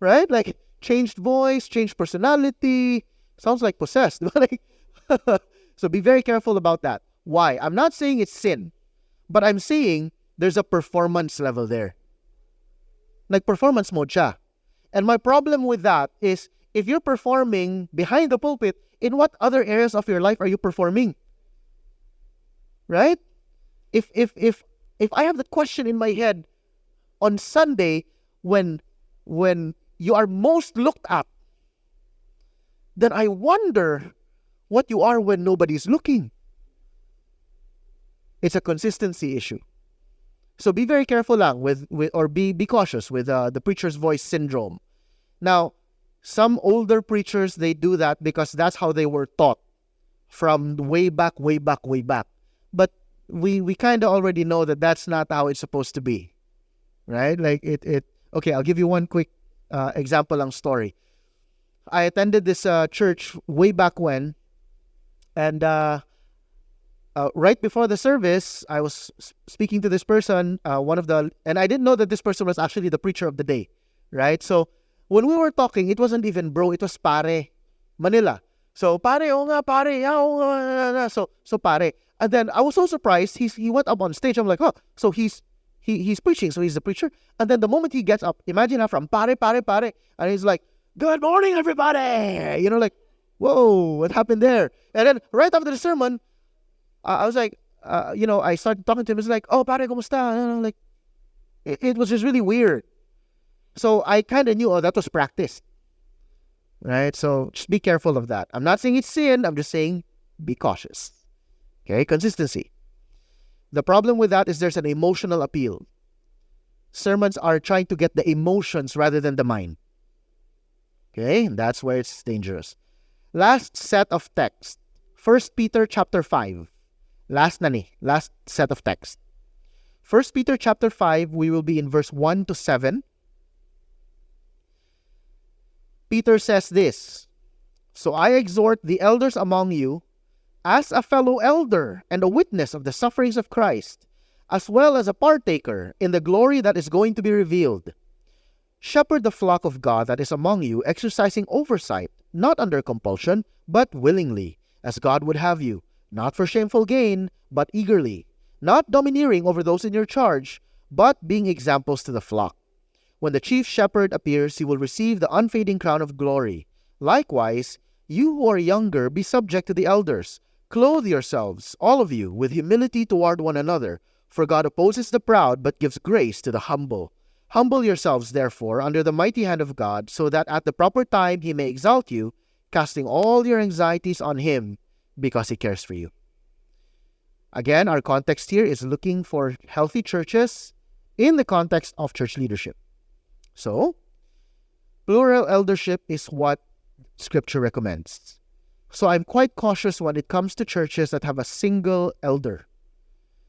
Speaker 1: Right? Like changed voice, changed personality. Sounds like possessed. So be very careful about that. Why? I'm not saying it's sin, but I'm saying there's a performance level there. Like performance mode siya. And my problem with that is if you're performing behind the pulpit, in what other areas of your life are you performing? Right? If I have the question in my head on Sunday when you are most looked at, then I wonder what you are when nobody's looking. It's a consistency issue. So be very careful lang or be cautious with the preacher's voice syndrome. Now, some older preachers, they do that because that's how they were taught from way back. But we kind of already know that that's not how it's supposed to be, right? Like okay, I'll give you one quick example lang story. I attended this church way back when, and right before the service, I was speaking to this person, and I didn't know that this person was actually the preacher of the day, right? So when we were talking, it wasn't even bro, it was pare, Manila. So pare, oh nga pare, yeah, oh nga. So pare. And then I was so surprised. He went up on stage. I'm like, oh, so he's he's preaching, so he's the preacher. And then the moment he gets up, imagine from pare, pare, pare, and he's like, good morning, everybody. Like, whoa, what happened there? And then right after the sermon, I was like, I started talking to him. It's like, oh, pare, kumusta? Like, it was just really weird. So I kind of knew, that was practice. Right? So just be careful of that. I'm not saying it's sin. I'm just saying be cautious. Okay? Consistency. The problem with that is there's an emotional appeal. Sermons are trying to get the emotions rather than the mind. Okay? And that's where it's dangerous. Last set of text. 1 Peter chapter 5. Last set of text. 1 Peter chapter 5, we will be in verse 1 to 7. Peter says this, so I exhort the elders among you, as a fellow elder and a witness of the sufferings of Christ, as well as a partaker in the glory that is going to be revealed. Shepherd the flock of God that is among you, exercising oversight, not under compulsion, but willingly, as God would have you, not for shameful gain, but eagerly, not domineering over those in your charge, but being examples to the flock. When the chief shepherd appears, he will receive the unfading crown of glory. Likewise, you who are younger, be subject to the elders. Clothe yourselves, all of you, with humility toward one another, for God opposes the proud, but gives grace to the humble. Humble yourselves, therefore, under the mighty hand of God, so that at the proper time he may exalt you, casting all your anxieties on him, because he cares for you. Again, our context here is looking for healthy churches in the context of church leadership. So, plural eldership is what Scripture recommends. So I'm quite cautious when it comes to churches that have a single elder.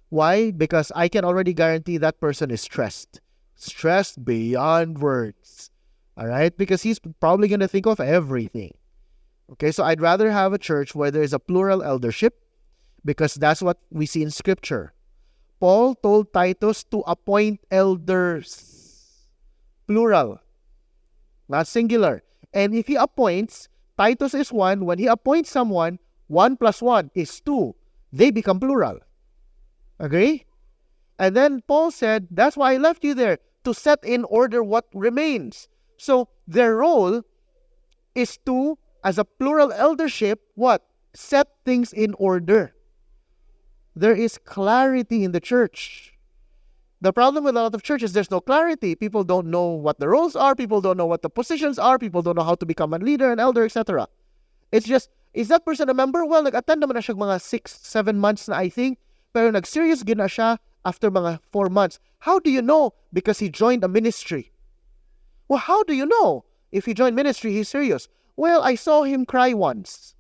Speaker 1: Why? Because I can already guarantee that person is stressed. Stressed beyond words. Alright? Because he's probably going to think of everything. Okay, so I'd rather have a church where there's a plural eldership, because that's what we see in Scripture. Paul told Titus to appoint elders. Plural, not singular. And if he appoints, Titus is one. When he appoints someone, 1 plus 1 is 2. They become plural. Agree? And then Paul said, that's why I left you there, to set in order what remains. So their role is to, as a plural eldership, what? Set things in order. There is clarity in the church. The problem with a lot of churches, there's no clarity. People don't know what the roles are. People don't know what the positions are. People don't know how to become a leader, an elder, etc. It's just, is that person a member? Well, nag-attend naman na siya mga 6-7 months na, I think. Pero nag-serious gina siya after mga 4 months. How do you know? Because he joined a ministry. Well, how do you know? If he joined ministry, he's serious. Well, I saw him cry once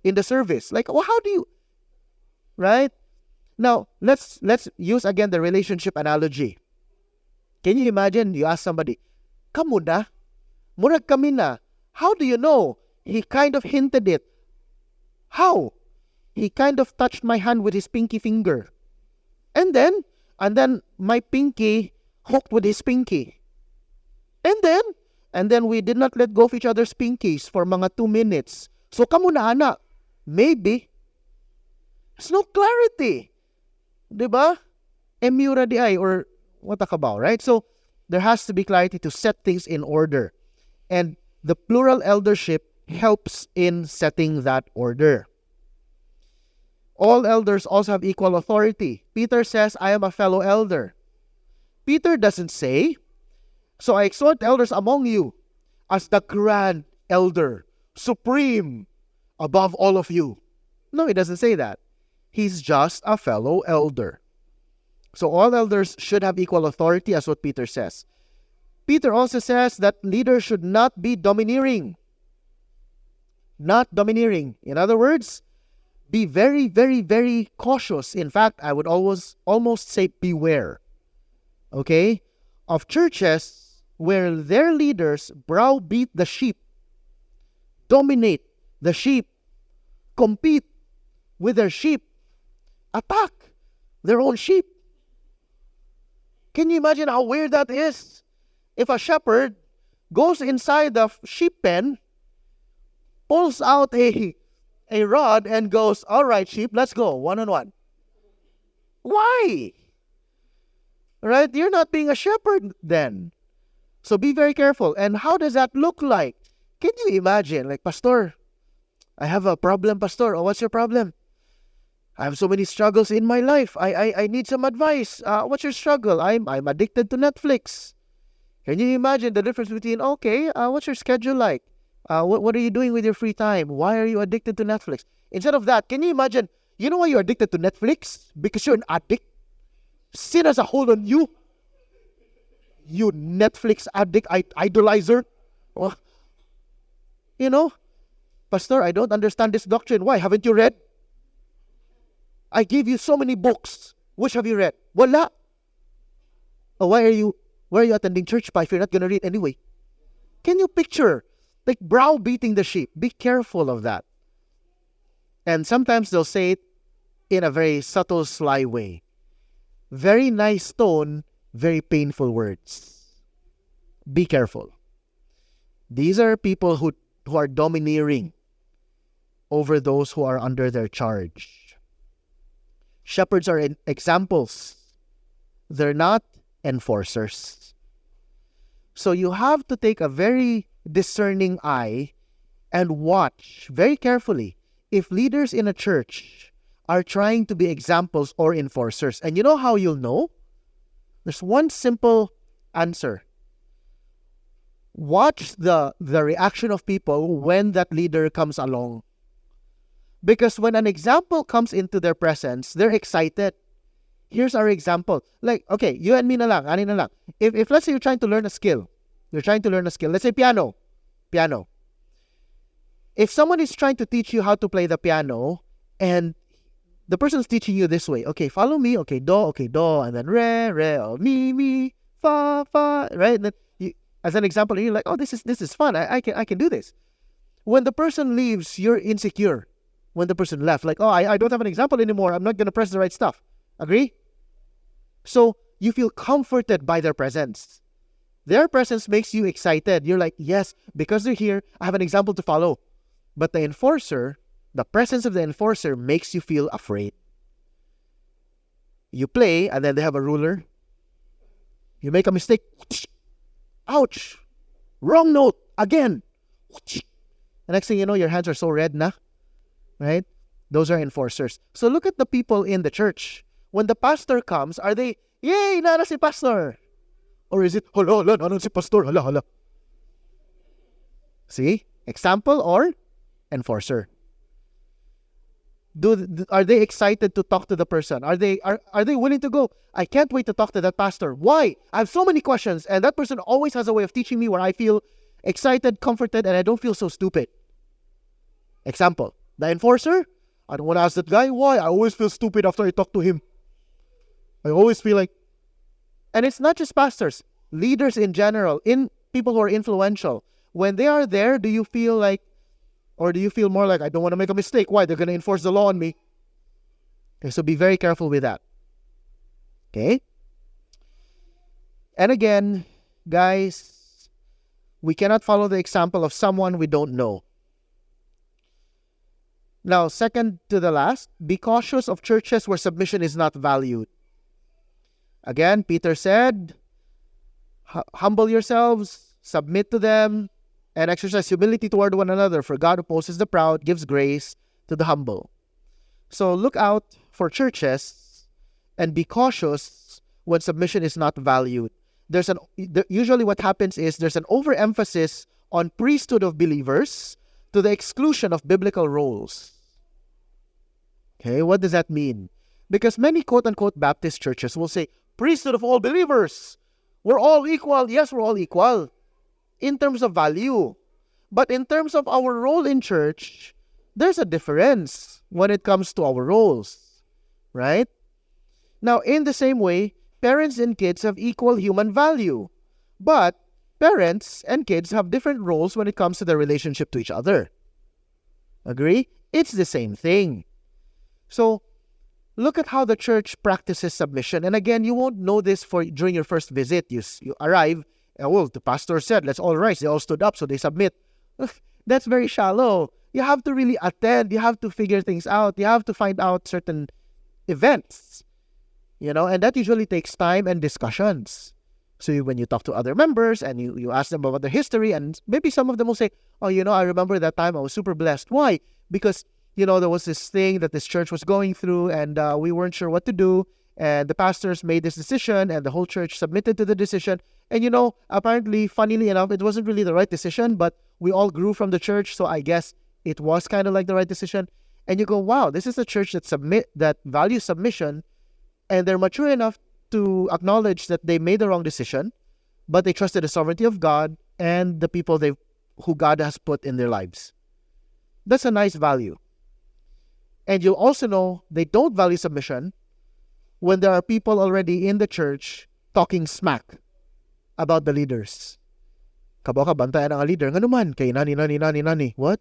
Speaker 1: in the service. Like, well, how do you... Right? Now, let's use again the relationship analogy. Can you imagine, you ask somebody, kamu na? Murag kami na. How do you know? He kind of hinted it. How? He kind of touched my hand with his pinky finger. And then my pinky hooked with his pinky. And then we did not let go of each other's pinkies for mga 2 minutes. So, kamu na, anak? Maybe. There's no clarity. Diba? Emura di ay, or what about, right? So, there has to be clarity to set things in order. And the plural eldership helps in setting that order. All elders also have equal authority. Peter says, I am a fellow elder. Peter doesn't say, so I exhort elders among you as the grand elder, supreme, above all of you. No, he doesn't say that. He's just a fellow elder. So all elders should have equal authority, as what Peter says. Peter also says that leaders should not be domineering. Not domineering. In other words, be very, very, very cautious. In fact, I would almost say beware. Okay? Of churches where their leaders browbeat the sheep, dominate the sheep, compete with their sheep, attack their own sheep. Can you imagine how weird that is? If a shepherd goes inside the sheep pen, pulls out a rod and goes, all right, sheep, let's go, one-on-one. Why? right? You're not being a shepherd then. So be very careful. And how does that look like? Can you imagine, like, Pastor, I have a problem, Pastor. Oh, what's your problem? I have so many struggles in my life. I need some advice. What's your struggle? I'm addicted to Netflix. Can you imagine the difference between, okay, what's your schedule like? What are you doing with your free time? Why are you addicted to Netflix? Instead of that, can you imagine, you know why you're addicted to Netflix? Because you're an addict. Sin has a hold on you. You Netflix addict, idolizer. Oh, you know, Pastor, I don't understand this doctrine. Why? Haven't you read? I gave you so many books. Which have you read? Wala. Oh, why are you attending church pa if you're not going to read anyway? Can you picture, like, browbeating the sheep? Be careful of that. And sometimes they'll say it in a very subtle, sly way. Very nice tone, very painful words. Be careful. These are people who are domineering over those who are under their charge. Shepherds are examples. They're not enforcers. So you have to take a very discerning eye and watch very carefully if leaders in a church are trying to be examples or enforcers. And you know how you'll know? There's one simple answer. Watch the reaction of people when that leader comes along. Because when an example comes into their presence, they're excited. Here's our example. Like, okay, you and me na lang, ani na lang. If let's say you're trying to learn a skill. Let's say piano. If someone is trying to teach you how to play the piano, and the person's teaching you this way, okay, follow me, okay, do, and then re, oh, mi, fa, right? And then you, as an example, you're like, oh, this is fun. I can do this. When the person leaves, you're insecure. When the person left, like, oh, I don't have an example anymore. I'm not going to press the right stuff. Agree? So you feel comforted by their presence. Their presence makes you excited. You're like, yes, because they're here, I have an example to follow. But the enforcer, the presence of the enforcer makes you feel afraid. You play, and then they have a ruler. You make a mistake. Ouch! Wrong note. Again. The next thing you know, your hands are so red na. Right? Those are enforcers. So look at the people in the church. When the pastor comes, are they, yay, nana si pastor? Or is it, hala, nana si pastor, hala. See? Example or enforcer. Are they excited to talk to the person? Are they willing to go? I can't wait to talk to that pastor. Why? I have so many questions, and that person always has a way of teaching me where I feel excited, comforted, and I don't feel so stupid. Example. The enforcer, I don't want to ask that guy why. I always feel stupid after I talk to him. I always feel like, and it's not just pastors, leaders in general, in people who are influential. When they are there, do you feel like, or do you feel more like, I don't want to make a mistake? Why? They're going to enforce the law on me. Okay, so be very careful with that. Okay? And again, guys, we cannot follow the example of someone we don't know. Now, second to the last, be cautious of churches where submission is not valued. Again, Peter said, humble yourselves, submit to them, and exercise humility toward one another, for God opposes the proud, gives grace to the humble. So look out for churches and be cautious when submission is not valued. Usually what happens is there's an overemphasis on priesthood of believers to the exclusion of biblical roles. Okay, what does that mean? Because many quote-unquote Baptist churches will say, priesthood of all believers. We're all equal. Yes, we're all equal in terms of value. But in terms of our role in church, there's a difference when it comes to our roles. Right? Now, in the same way, parents and kids have equal human value. But parents and kids have different roles when it comes to their relationship to each other. Agree? It's the same thing. So, look at how the church practices submission. And again, you won't know this during your first visit. You arrive, and well, the pastor said, let's all rise. They all stood up, so they submit. That's very shallow. You have to really attend. You have to figure things out. You have to find out certain events. And that usually takes time and discussions. So when you talk to other members and you ask them about their history, and maybe some of them will say, oh, I remember that time I was super blessed. Why? Because, there was this thing that this church was going through, and we weren't sure what to do. And the pastors made this decision, and the whole church submitted to the decision. And, apparently, funnily enough, it wasn't really the right decision, but we all grew from the church. So I guess it was kind of like the right decision. And you go, wow, this is a church that values submission, and they're mature enough to acknowledge that they made the wrong decision, but they trusted the sovereignty of God and the people who God has put in their lives. That's a nice value. And you also know they don't value submission when there are people already in the church talking smack about the leaders. Kaboka bantayan ang leader, nga naman, kay nani. What?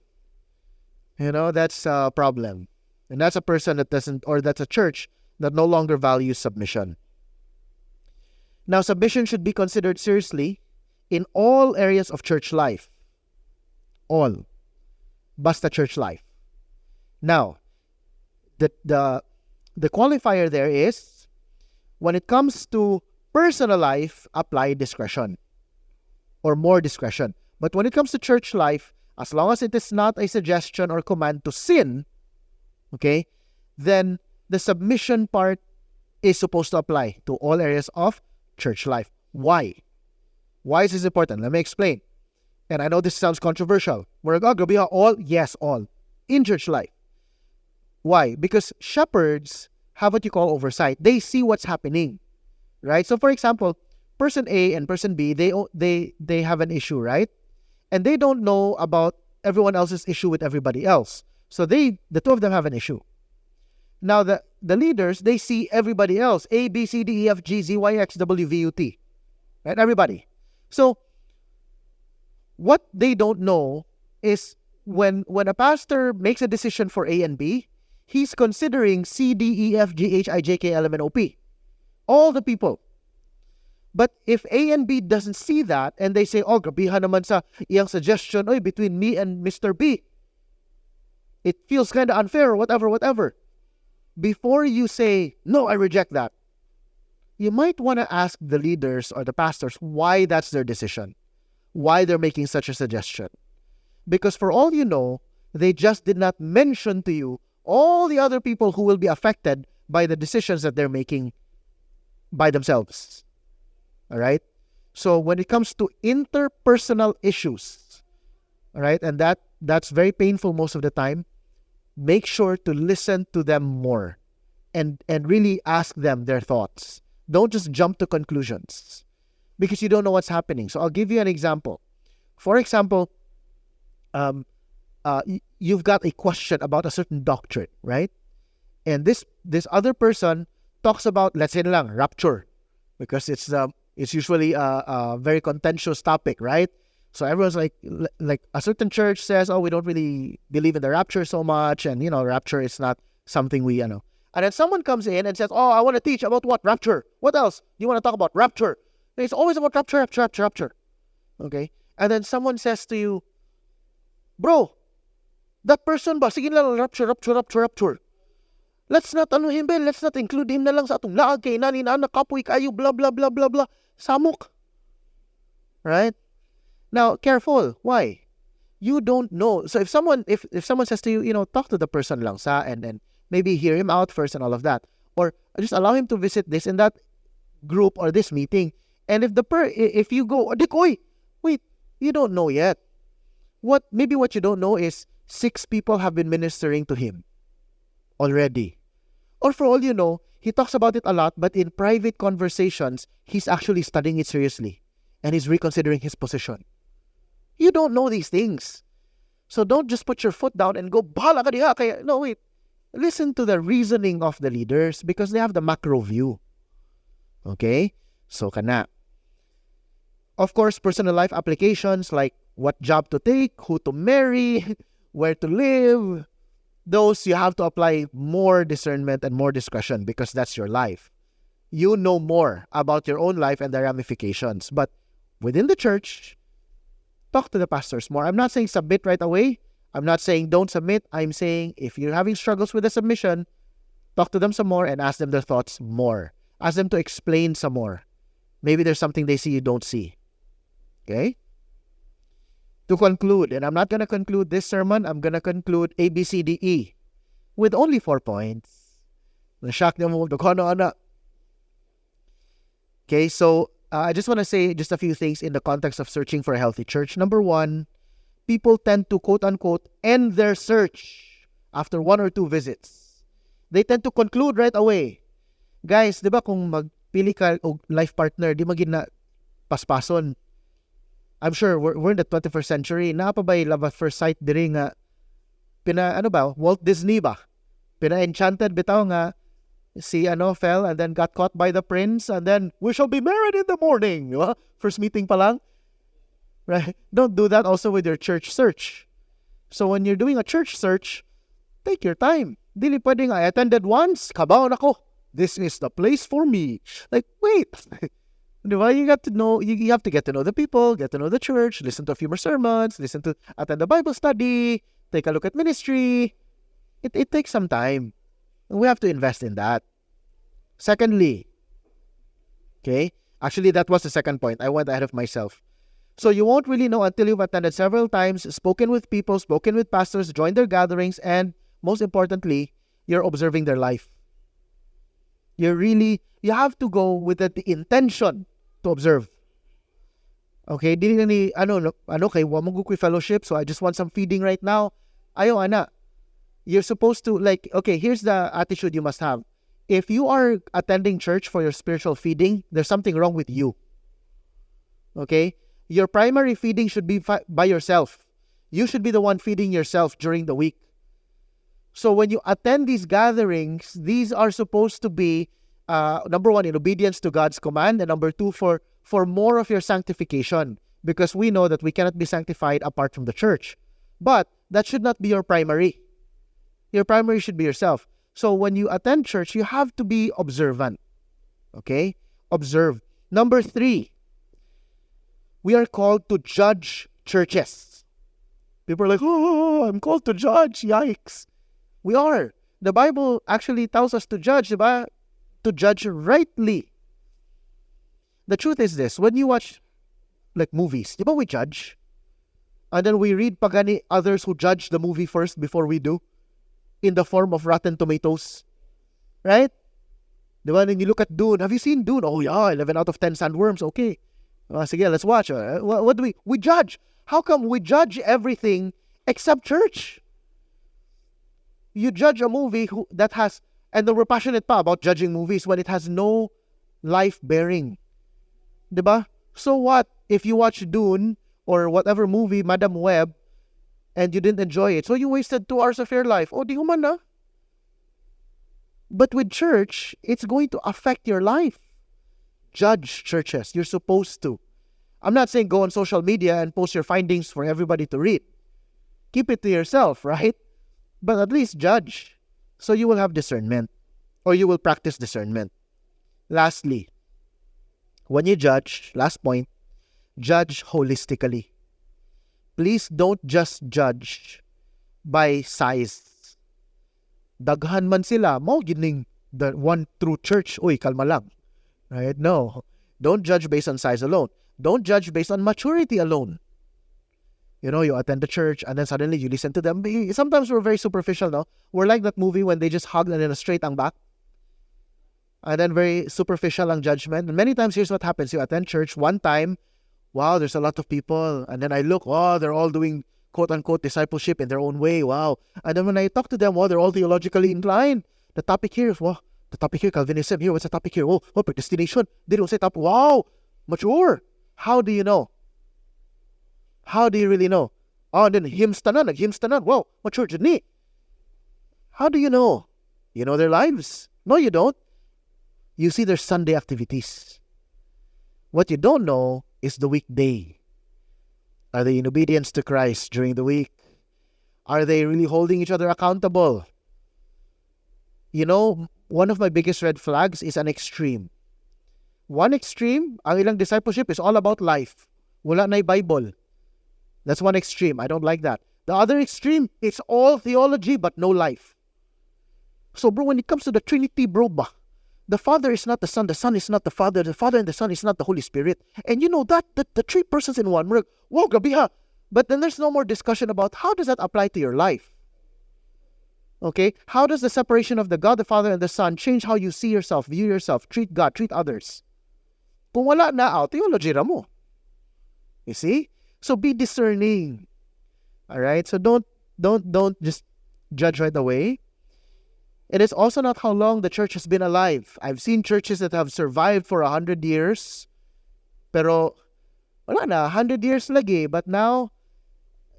Speaker 1: That's a problem. And that's a person that doesn't, or that's a church that no longer values submission. Now, submission should be considered seriously in all areas of church life. All. Basta church life. Now, the qualifier there is, when it comes to personal life, apply discretion or more discretion. But when it comes to church life, as long as it is not a suggestion or command to sin, okay, then the submission part is supposed to apply to all areas of church life. Why? Why is this important? Let me explain. And I know this sounds controversial. All? Yes, all. In church life. Why? Because shepherds have what you call oversight. They see what's happening, right? So for example, person A and person B, they have an issue, right? And they don't know about everyone else's issue with everybody else. So the two of them have an issue. Now the leaders, they see everybody else. A, B, C, D, E, F, G, Z, Y, X, W, V, U, T. Right? Everybody. So what they don't know is when a pastor makes a decision for A and B, he's considering C, D, E, F, G, H, I, J, K, L, M, N, O, P. All the people. But if A and B doesn't see that, and they say, oh, grabihan naman sa iyang suggestion, between me and Mr. B, it feels kind of unfair or whatever. Before you say, no, I reject that, you might want to ask the leaders or the pastors why that's their decision, why they're making such a suggestion. Because for all you know, they just did not mention to you all the other people who will be affected by the decisions that they're making by themselves. All right? So when it comes to interpersonal issues, all right, and that's very painful most of the time, make sure to listen to them more and really ask them their thoughts. Don't just jump to conclusions because you don't know what's happening. So I'll give you an example. For example, you've got a question about a certain doctrine, right? And this other person talks about, let's say lang, rapture, because it's usually a very contentious topic, right? So everyone's like a certain church says, oh, we don't really believe in the rapture so much, and rapture is not something we And then someone comes in and says, oh, I want to teach about what? Rapture. What else do you want to talk about? Rapture. And it's always about rapture. Okay? And then someone says to you, bro, that person ba, sige lang, rapture. Let's not let's not include him na lang sa atong laag kay nani na kapoy kayo, blah, blah, blah, blah, blah. Samok. Right? Now, careful. Why? You don't know. So if someone says to you, talk to the person lang sa and maybe hear him out first and all of that. Or just allow him to visit this and that group or this meeting. And if you go, wait, you don't know yet. What you don't know is 6 people have been ministering to him already. Or for all you know, he talks about it a lot, but in private conversations, he's actually studying it seriously. And he's reconsidering his position. You don't know these things. So don't just put your foot down and go, bahala ka diha. Kaya, no, wait. Listen to the reasoning of the leaders because they have the macro view. Okay? So, kana. Of course, personal life applications like what job to take, who to marry, where to live, those you have to apply more discernment and more discretion because that's your life. You know more about your own life and the ramifications. But within the church, talk to the pastors more. I'm not saying submit right away. I'm not saying don't submit. I'm saying if you're having struggles with the submission, talk to them some more and ask them their thoughts more. Ask them to explain some more. Maybe there's something they see you don't see. Okay? To conclude, and I'm not going to conclude this sermon, I'm going to conclude A, B, C, D, E with only 4 points. Na-shock niyo mo, ano. Okay, so I just want to say just a few things in the context of searching for a healthy church. Number 1, people tend to quote-unquote end their search after 1 or 2 visits. They tend to conclude right away. Guys, di ba kung magpili ka o life partner, di magin na paspason. I'm sure we're in the 21st century. Napabay love at first sight diri nga Walt Disney ba? Pina-enchanted bitaw nga si fell and then got caught by the prince and then we shall be married in the morning. Diba? First meeting pa lang. Right? Don't do that also with your church search. So when you're doing a church search, take your time. Dili pwedeng I attended once, kabaon ako. This is the place for me. Like, wait. Diba? You got to know, you have to get to know the people, get to know the church, listen to a few more sermons, attend the Bible study, take a look at ministry. It takes some time. We have to invest in that. Secondly, okay, actually that was the second point. I went ahead of myself. So you won't really know until you've attended several times, spoken with people, spoken with pastors, joined their gatherings, and most importantly, you're observing their life. You have to go with the intention to observe. Okay, dili na ni kay wa mo ko fellowship, so I just want some feeding right now. Ayo ana. You're supposed to okay, here's the attitude you must have. If you are attending church for your spiritual feeding, there's something wrong with you. Okay? Your primary feeding should be by yourself. You should be the one feeding yourself during the week. So when you attend these gatherings, these are supposed to be, number 1, in obedience to God's command, and number 2, for more of your sanctification. Because we know that we cannot be sanctified apart from the church. But that should not be your primary. Your primary should be yourself. So when you attend church, you have to be observant. Okay? Observe. Number 3, we are called to judge churches. People are like, oh, I'm called to judge. Yikes. We are. The Bible actually tells us to judge, diba? To judge rightly. The truth is this, when you watch movies, diba we judge? And then we read pagani others who judge the movie first before we do, in the form of Rotten Tomatoes. Right? Diba? When you look at Dune, have you seen Dune? Oh yeah, 11 out of 10 sandworms, okay. Sige, let's watch. What do we judge? How come we judge everything except church? You judge a movie that has, and then we're passionate pa about judging movies when it has no life bearing. Diba? So what if you watch Dune or whatever movie, Madam Web, and you didn't enjoy it? So you wasted 2 hours of your life. Oh, di man na. But with church, it's going to affect your life. Judge churches. You're supposed to. I'm not saying go on social media and post your findings for everybody to read. Keep it to yourself, right? But at least judge. So you will have discernment. Or you will practice discernment. Lastly, when you judge, last point, judge holistically. Please don't just judge by size. Daghan man sila, mao gining the one true church. Uy, kalma lang. Right? No. Don't judge based on size alone. Don't judge based on maturity alone. You know, you attend the church and then suddenly you listen to them. Sometimes we're very superficial, no? We're like that movie when they just hug and then a straight ang back. And then very superficial ang judgment. And many times, here's what happens. You attend church one time, wow, there's a lot of people. And then I look, wow, they're all doing quote-unquote discipleship in their own way. Wow. And then when I talk to them, wow, they're all theologically inclined. The topic here is, wow, the topic here, Calvinism. Here, what's the topic here? Oh, predestination. They don't say topic. Wow, mature. How do you know? How do you really know? Oh, and then hymns tanan. Wow, mature jud. How do you know? You know their lives. No, you don't. You see their Sunday activities. What you don't know is the weekday. Are they in obedience to Christ during the week? Are they really holding each other accountable? You know, one of my biggest red flags is an extreme. One extreme, ang ilang discipleship is all about life. Wala na'y Bible. That's one extreme. I don't like that. The other extreme, it's all theology but no life. So bro, when it comes to the Trinity, bro, the Father is not the Son is not the Father and the Son is not the Holy Spirit. And you know that the three persons in one. We're like, wow, grabe ha. But then there's no more discussion about how does that apply to your life. Okay? How does the separation of the God, the Father, and the Son change how you see yourself, view yourself, treat God, treat others? Kung wala na, theology ra mo. You see? So be discerning. All right? So don't just judge right away. It is also not how long the church has been alive. I've seen churches that have survived for 100 years. Pero wala na, 100 years lagi. But now,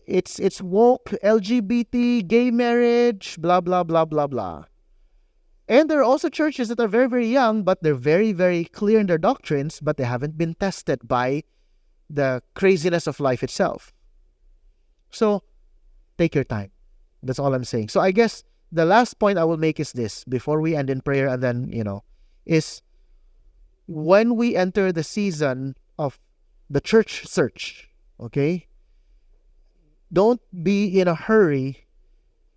Speaker 1: it's woke, LGBT, gay marriage, blah, blah, blah, blah, blah. And there are also churches that are very, very young, but they're very, very clear in their doctrines, but they haven't been tested by the craziness of life itself. So, take your time. That's all I'm saying. So I guess the last point I will make is this, before we end in prayer and then, is when we enter the season of the church search, okay? Don't be in a hurry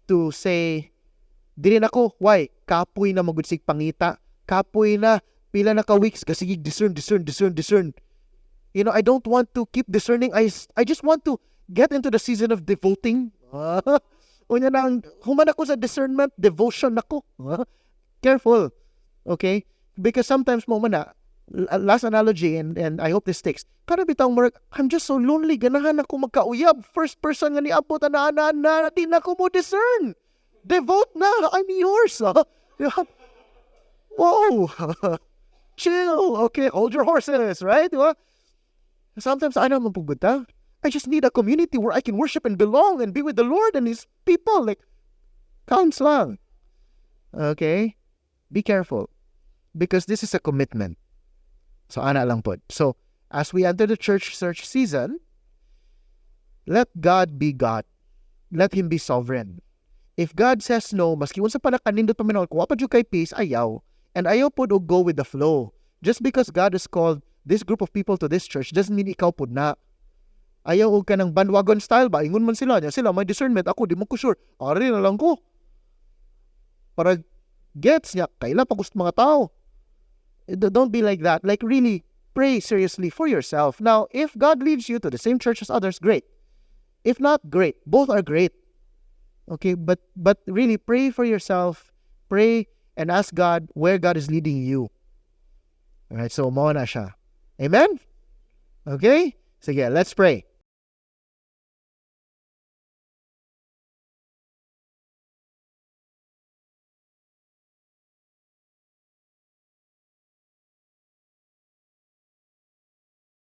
Speaker 1: to say, dili na ko, why? Kapoy na magudsig pangita. Kapoy na, pila na ka weeks, kasi discern. I don't want to keep discerning. I just want to get into the season of devoting. Unya na, human ako sa discernment, devotion ako. Careful. Okay? Because sometimes mo man last analogy, and I hope this sticks. Kada bitang Mark, I'm just so lonely. Ganahan ako magkauyab. First person nga ni Abot, na di na ko mo discern. Devote na. I'm yours. Whoa. Chill. Okay, hold your horses, right? Sometimes I don't know. I just need a community where I can worship and belong and be with the Lord and His people. Like, counts lang. Okay? Be careful. Because this is a commitment. So, ana lang po. So, as we enter the church search season, let God be God. Let Him be sovereign. If God says no, maski unsa pa na kanindot pa minol, kuha pa jud kay peace, ayaw. And ayaw po to go with the flow. Just because God has called this group of people to this church doesn't mean ikaw po na. Ayaw ka ng bandwagon style ba? Ingon man sila. Sila may discernment. Ako, di mo ko sure. Ari na lang ko. Para gets niya. Kaila pa gusto mga tao. Don't be like that. Like really, pray seriously for yourself. Now, if God leads you to the same church as others, great. If not, great. Both are great. Okay, but really pray for yourself. Pray and ask God where God is leading you. Alright, so mo na siya. Amen? Okay? Sige, let's pray.